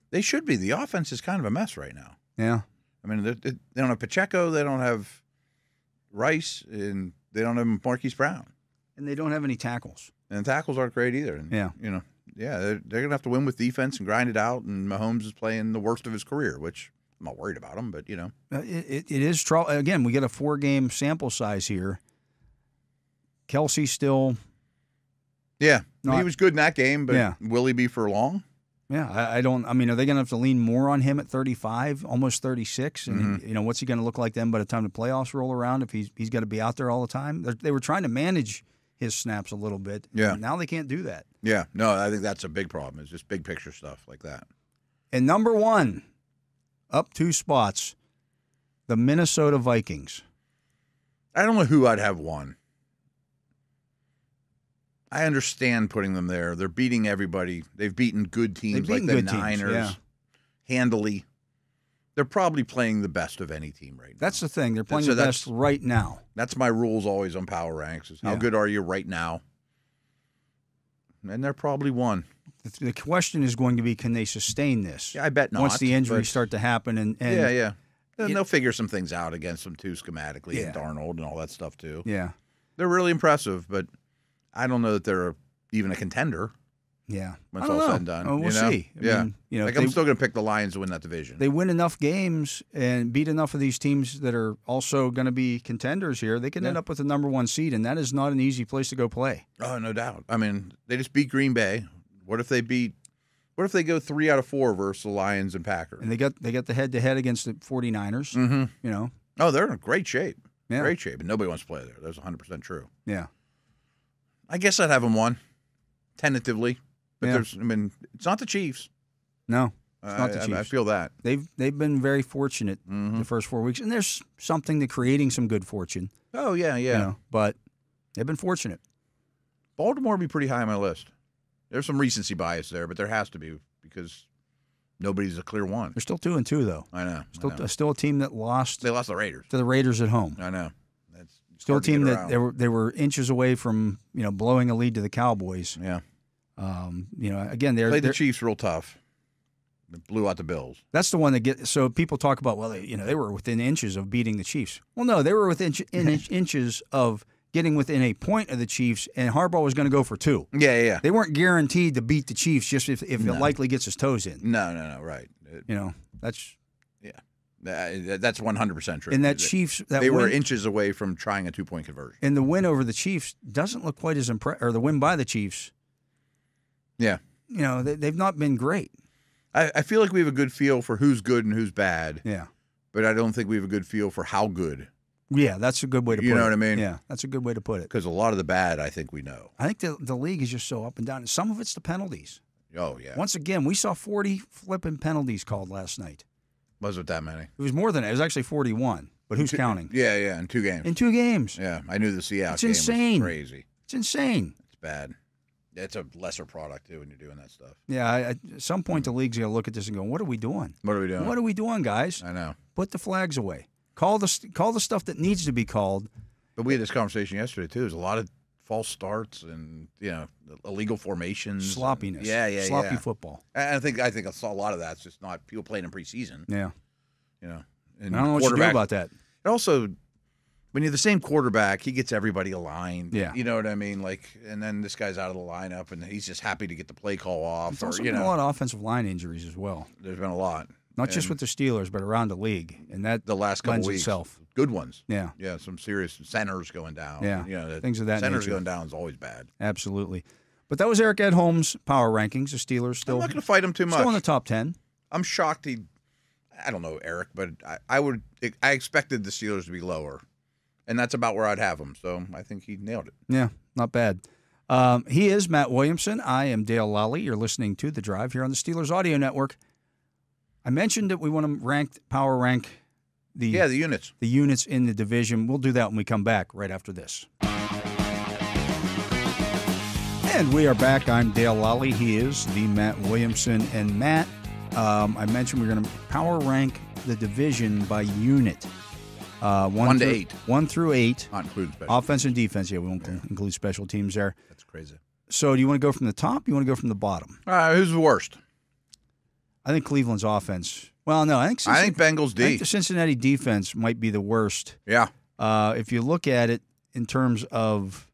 They should be. The offense is kind of a mess right now. Yeah. I mean, they don't have Pacheco. They don't have Rice. And they don't have Marquise Brown. And they don't have any tackles. And tackles aren't great either. And, they're going to have to win with defense and grind it out. And Mahomes is playing the worst of his career, which I'm not worried about him, but, It is trouble. Again, we get a 4-game sample size here. Kelsey still... Yeah, he was good in that game, but will he be for long? Yeah, I don't. I mean, are they going to have to lean more on him at 35, almost 36? And what's he going to look like then by the time the playoffs roll around? If he's got to be out there all the time, they were trying to manage his snaps a little bit. Yeah, now they can't do that. Yeah, no, I think that's a big problem. It's just big picture stuff like that. And number 1, up 2 spots, the Minnesota Vikings. I don't know who I'd have won. I understand putting them there. They're beating everybody. They've beaten good teams like the Niners handily. They're probably playing the best of any team right now. That's the thing. They're playing the best right now. That's my rules always on power ranks is how good are you right now? And they're probably one. The question is going to be, can they sustain this? Yeah, I bet not. Once the injuries start to happen. And they'll figure some things out against them too schematically and Darnold and all that stuff too. Yeah. They're really impressive, but I don't know that they're even a contender. Yeah. When it's all said and done. We'll see. I mean, I'm still going to pick the Lions to win that division. They win enough games and beat enough of these teams that are also going to be contenders here. They can end up with the number 1 seed, and that is not an easy place to go play. Oh, no doubt. I mean, they just beat Green Bay. What if they go 3 out of 4 versus the Lions and Packers? And they got the head-to-head against the 49ers. Mm-hmm. Oh, they're in great shape. Yeah. Great shape. And nobody wants to play there. That's 100% true. Yeah. I guess I'd have them one, tentatively. But it's not the Chiefs. No, it's not the Chiefs. I feel that. They've been very fortunate the first 4 weeks. And there's something to creating some good fortune. Oh, yeah. But they've been fortunate. Baltimore would be pretty high on my list. There's some recency bias there, but there has to be because nobody's a clear one. They're still 2-2, though. I know. Still a team that lost. They lost the Raiders. To the Raiders at home. I know. That's still a team that they were inches away from blowing a lead to the Cowboys. Yeah. Again, they're played the Chiefs real tough. They blew out the Bills. That's the one that gets. So people talk about, well, they were within inches of beating the Chiefs. Well, no, they were within inches of getting within a point of the Chiefs, and Harbaugh was going to go for 2. Yeah. They weren't guaranteed to beat the Chiefs just if it likely gets his toes in. No, right. That's. That's 100% true. And that Chiefs, they were inches away from trying a 2-point conversion. And the win over the Chiefs doesn't look quite as or the win by the Chiefs. Yeah. They've not been great. I feel like we have a good feel for who's good and who's bad. Yeah. But I don't think we have a good feel for how good Yeah, that's a good way to put it. You know what I mean? Yeah, that's a good way to put it. Because a lot of the bad, I think we know. I think the league is just so up and down. Some of it's the penalties. Oh, yeah. Once again, we saw 40 flipping penalties called last night. Wasn't that many? It was more than that. It was actually 41. But who's counting? Yeah, in 2 games. In 2 games. Yeah, I knew the Seattle It's game insane. was crazy. It's insane. It's bad. It's a lesser product, too, when you're doing that stuff. Yeah, at some point the league's going to look at this and go, what are we doing? What are we doing? What are we doing, guys? I know. Put the flags away. Call the stuff that needs to be called. But we had this conversation yesterday, too. There's a lot of false starts and, illegal formations. Sloppiness. Yeah. Sloppy football. And I think I saw a lot of that's just not people playing in preseason. Yeah. And I don't know what you do about that. And also, when you're the same quarterback, he gets everybody aligned. Yeah. You know what I mean? And then this guy's out of the lineup, and he's just happy to get the play call off. There's also been a lot of offensive line injuries as well. There's been a lot. Not just with the Steelers, but around the league. And that the last couple lends weeks, itself. Good ones. Yeah. Yeah, some serious centers going down. Yeah, things of that centers nature. going down is always bad. Absolutely. But that was Eric Edholm's power rankings. The Steelers still I'm not going to fight him too much. Still in the top 10. I'm shocked I don't know, Eric, but I expected the Steelers to be lower. And that's about where I'd have them. So I think he nailed it. Yeah, not bad. He is Matt Williamson. I am Dale Lolley. You're listening to The Drive here on the Steelers Audio Network. I mentioned that we want to power rank the units. The units in the division. We'll do that when we come back right after this. And we are back. I'm Dale Lolley. He is the Matt Williamson. And Matt, I mentioned we're going to power rank the division by unit. 1 to 8. 1 through 8. Not including special. Offense and defense. Yeah, we won't include special teams there. That's crazy. So do you want to go from the top? You want to go from the bottom? Who's the worst? I think Cleveland's offense. Well, no, I think Bengals D. I think the Cincinnati defense might be the worst. Yeah. If you look at it in terms of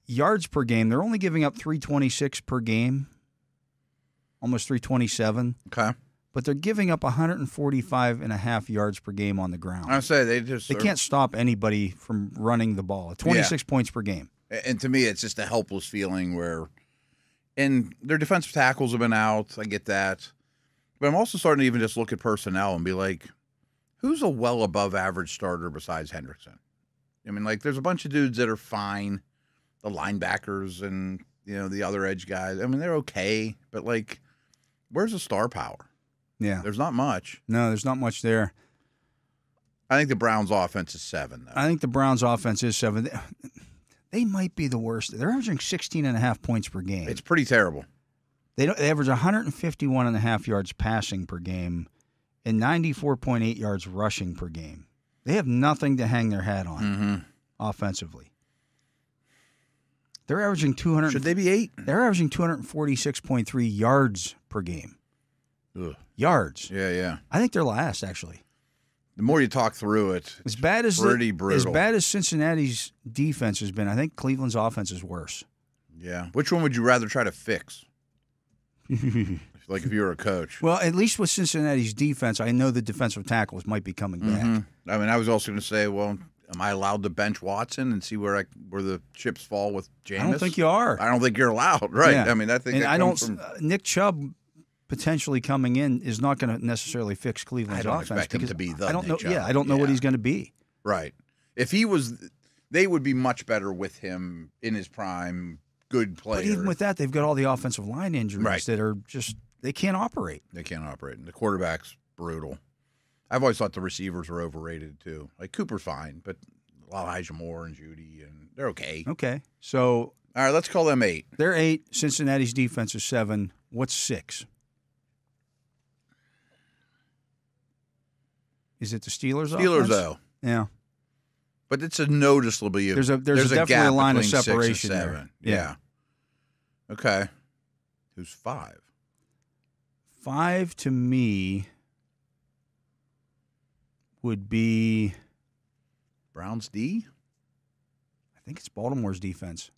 yards per game, they're only giving up 326 per game, almost 327. Okay. But they're giving up 145.5 yards per game on the ground. I say they can't stop anybody from running the ball. 26 points per game. And to me, it's just a helpless feeling where, and their defensive tackles have been out. I get that. But I'm also starting to even just look at personnel and be like, who's a well above average starter besides Hendrickson? I mean, there's a bunch of dudes that are fine. The linebackers and, the other edge guys. I mean, they're okay. But, where's the star power? Yeah. There's not much. No, there's not much there. I think the Browns' offense is 7, though. I think the Browns' offense is 7. They might be the worst. They're averaging 16.5 points per game. It's pretty terrible. They average 151.5 yards passing per game and 94.8 yards rushing per game. They have nothing to hang their hat on offensively. They're averaging 200. Should they be 8? They're averaging 246.3 yards per game. Ugh. Yards. Yeah. I think they're last, actually. The more you talk through it, as bad as pretty brutal. As bad as Cincinnati's defense has been, I think Cleveland's offense is worse. Yeah. Which one would you rather try to fix? If you were a coach. Well, at least with Cincinnati's defense, I know the defensive tackles might be coming back. I mean, I was also going to say, well, am I allowed to bench Watson and see where the chips fall with Jameis? I don't think you are. I don't think you're allowed, right? Yeah. I mean, I think. And that I don't. from, Nick Chubb potentially coming in is not going to necessarily fix Cleveland's I don't offense. expect him to be the I don't Nick know. Chubb. Yeah, I don't know what he's going to be. Right. If he was, they would be much better with him in his prime. Good player. But even with that, they've got all the offensive line injuries that are just they can't operate. They can't operate. And the quarterback's brutal. I've always thought the receivers are overrated too. Cooper's fine, but Elijah Moore and Judy, and they're okay. Okay, so all right, let's call them 8. They're 8. Cincinnati's defense is 7. What's 6? Is it the Steelers? Steelers, though. Yeah. But it's a noticeably there's definitely gap a line of between 6 and separation 7. there. Yeah. Okay. Who's 5? 5 to me would be Browns D. I think it's Baltimore's defense.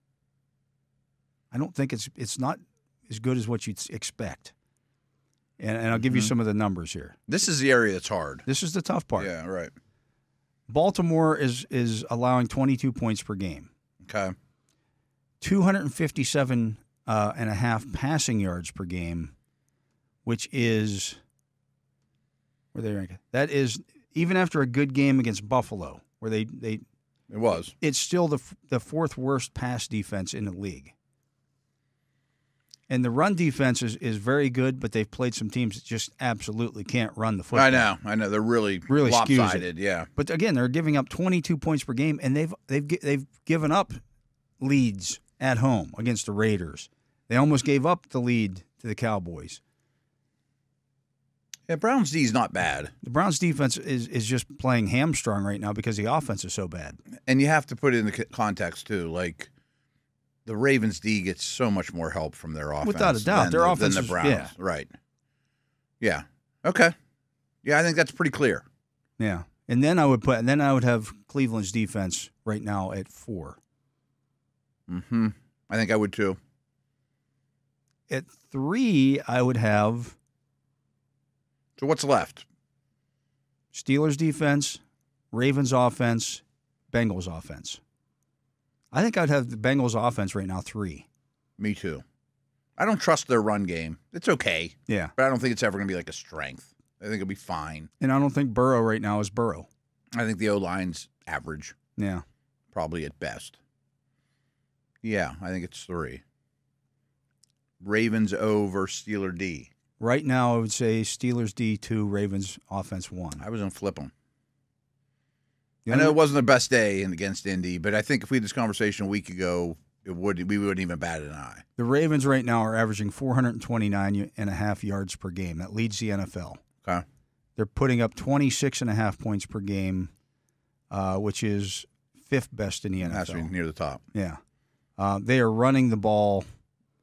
I don't think it's not as good as what you'd expect. And I'll give you some of the numbers here. This is the area that's hard. This is the tough part. Yeah, right. Baltimore is allowing 22 points per game. Okay. 257 and a half passing yards per game, which is where they rank. That is even after a good game against Buffalo, where it's still the fourth worst pass defense in the league. And the run defense is very good, but they've played some teams that just absolutely can't run the football. I know. They're really skews lopsided. it. Yeah. But again, they're giving up 22 points per game, and they've given up leads at home against the Raiders. They almost gave up the lead to the Cowboys. Yeah, Browns D is not bad. The Browns defense is just playing hamstrung right now because the offense is so bad. And you have to put it in the context too. Like the Ravens D gets so much more help from their offense, without a doubt. Their offense than the Browns, yeah. Right? Yeah. Okay. Yeah, I think that's pretty clear. Yeah, and then I would have Cleveland's defense right now at 4. Mm-hmm. I think I would too. At 3, I would have. So what's left? Steelers defense, Ravens offense, Bengals offense. I think I'd have the Bengals offense right now 3. Me too. I don't trust their run game. It's okay. Yeah. But I don't think it's ever going to be like a strength. I think it'll be fine. And I don't think Burrow right now is Burrow. I think the O-line's average. Yeah. Probably at best. Yeah, I think it's 3. Ravens O versus Steeler D. Right now, I would say Steelers D 2, Ravens offense 1. I was going to flip them. I know it wasn't the best day against Indy, but I think if we had this conversation a week ago, we wouldn't even bat an eye. The Ravens right now are averaging 429.5 yards per game. That leads the NFL. Okay. They're putting up 26.5 points per game, which is 5th best in the NFL. Has to be near the top. Yeah. They are running the ball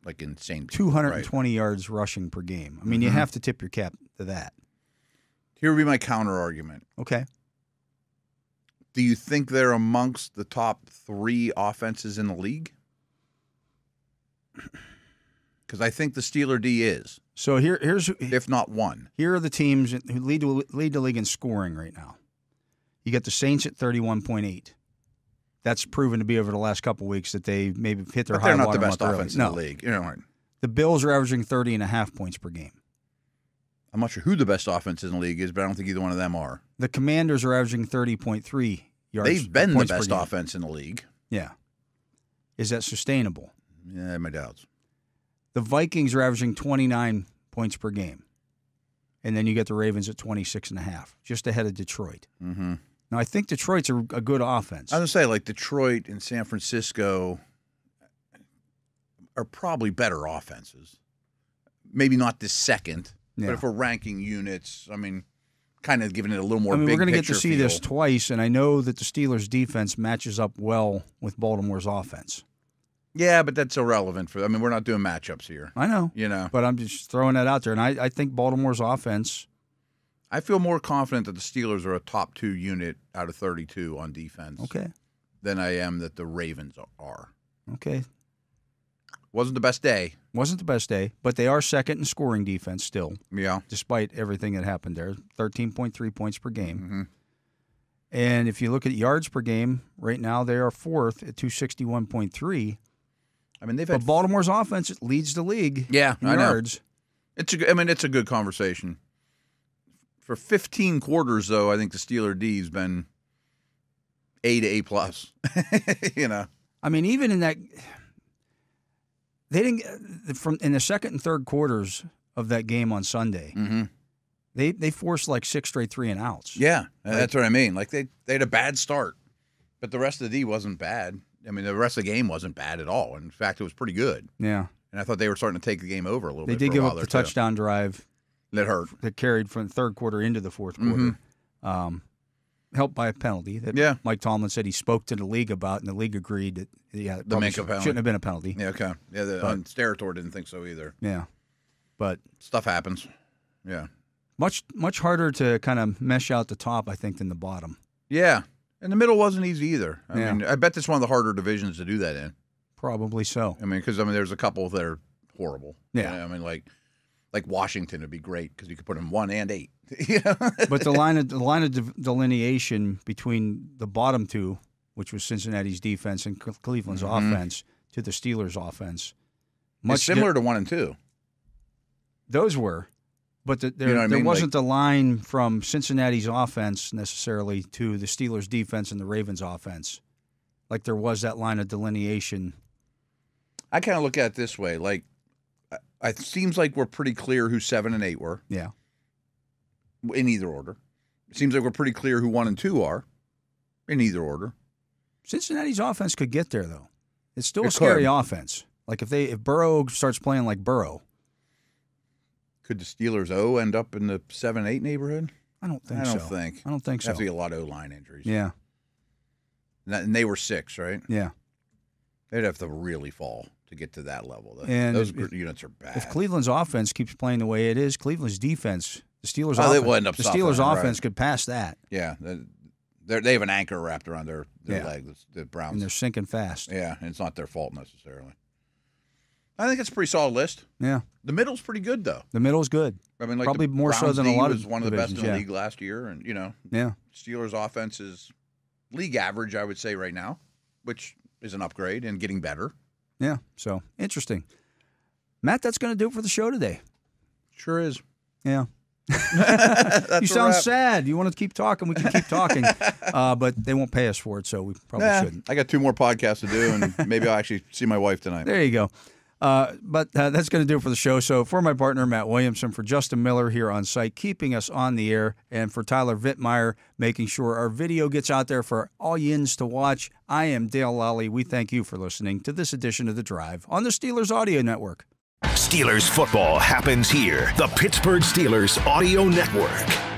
like insane. 220 yards rushing per game. I mean, you have to tip your cap to that. Here would be my counter argument. Okay. Do you think they're amongst the top 3 offenses in the league? Because I think the Steeler D is. So here's if not one. Here are the teams who lead the league in scoring right now. You got the Saints at 31.8. That's proven to be over the last couple of weeks that they maybe hit their high water mark. They're not the best offense in the league. You know, the Bills are averaging 30.5 points per game. I'm not sure who the best offense in the league is, but I don't think either one of them are. The Commanders are averaging 30.3 yards. They've been the best offense in the league. Yeah. Is that sustainable? Yeah, I have my doubts. The Vikings are averaging 29 points per game. And then you get the Ravens at 26.5, just ahead of Detroit. Mm-hmm. Now, I think Detroit's a good offense. I was going to say, like, Detroit and San Francisco are probably better offenses. Maybe not this second, but if we're ranking units, I mean, kind of giving it a little more big picture. We're going to get to see this twice, and I know that the Steelers' defense matches up well with Baltimore's offense. Yeah, but that's irrelevant. We're not doing matchups here. I know. You know. But I'm just throwing that out there, and I think Baltimore's offense. I feel more confident that the Steelers are a top 2 unit out of 32 on defense. Okay. Than I am that the Ravens are. Okay. Wasn't the best day. Wasn't the best day, but they are second in scoring defense still. Yeah. Despite everything that happened there, 13.3 points per game. Mm-hmm. And if you look at yards per game, right now they are 4th at 261.3. I mean, but Baltimore's offense leads the league. Yeah, in I yards. Know. It's a good conversation. For 15 quarters, though, I think the Steeler D's been A to A+. You know. I mean, even in that, they didn't in the second and third quarters of that game on Sunday. Mm-hmm. They forced like 6 straight 3-and-outs. Yeah, that's what I mean. Like they had a bad start, but the rest of the D wasn't bad. I mean, the rest of the game wasn't bad at all. In fact, it was pretty good. Yeah. And I thought they were starting to take the game over a little bit. They did give up the touchdown drive. That hurt. That carried from the third quarter into the fourth quarter. Mm-hmm. Helped by a penalty that Mike Tomlin said he spoke to the league about, and the league agreed that the Minka penalty shouldn't have been a penalty. Yeah, okay. Yeah, Sterator didn't think so either. Yeah. But stuff happens. Yeah. Much harder to kind of mesh out the top, I think, than the bottom. Yeah. And the middle wasn't easy either. I mean, I bet that's one of the harder divisions to do that in. Probably so. I mean, because there's a couple that are horrible. Yeah. You know, I mean, like Washington would be great because you could put them 1 and 8. But the line of delineation between the bottom 2, which was Cincinnati's defense and Cleveland's offense, to the Steelers' offense, much similar to 1 and 2. Those were, But there, You know what I there mean? wasn't a line from Cincinnati's offense necessarily to the Steelers' defense and the Ravens' offense. Like there was that line of delineation. I kind of look at it this way. Like, it seems like we're pretty clear who 7 and 8 were. Yeah. In either order. It seems like we're pretty clear who 1 and 2 are. In either order. Cincinnati's offense could get there, though. It's still It a scary could. offense. Like if Burrow starts playing like Burrow. Could the Steelers' O end up in the 7-8 neighborhood? I don't think I so. don't think. I don't think so. Have to be a lot of O-line injuries. Yeah. And they were 6, right? Yeah. They'd have to really fall to get to that level. And Those if- units are bad. If Cleveland's offense keeps playing the way it is, Cleveland's defense, the Steelers' Oh, they offense, will end up the suffering, Steelers' right. offense could pass that, Yeah, they have an anchor wrapped around their Yeah. leg. The Browns. and they're sinking fast. Yeah, and it's not their fault necessarily. I think it's a pretty solid list. Yeah. The middle's pretty good though. The middle's good. I mean, like Probably the more so Browns than a D lot of was one of the best in divisions, the yeah. league last year, and Yeah. Steelers' offense is league average, I would say, right now, which is an upgrade and getting better. Yeah. So interesting. Matt, that's going to do it for the show today. Sure is. Yeah. That's You a sound wrap. sad. You want to keep talking? We can keep talking. But they won't pay us for it, so we probably shouldn't. I got 2 more podcasts to do, and maybe I'll actually see my wife tonight. There you go. But that's going to do it for the show. So for my partner, Matt Williamson, for Justin Miller here on site, keeping us on the air, and for Tyler Vittmeyer, making sure our video gets out there for all yins to watch, I am Dale Lolley. We thank you for listening to this edition of The Drive on the Steelers Audio Network. Steelers football happens here. The Pittsburgh Steelers Audio Network.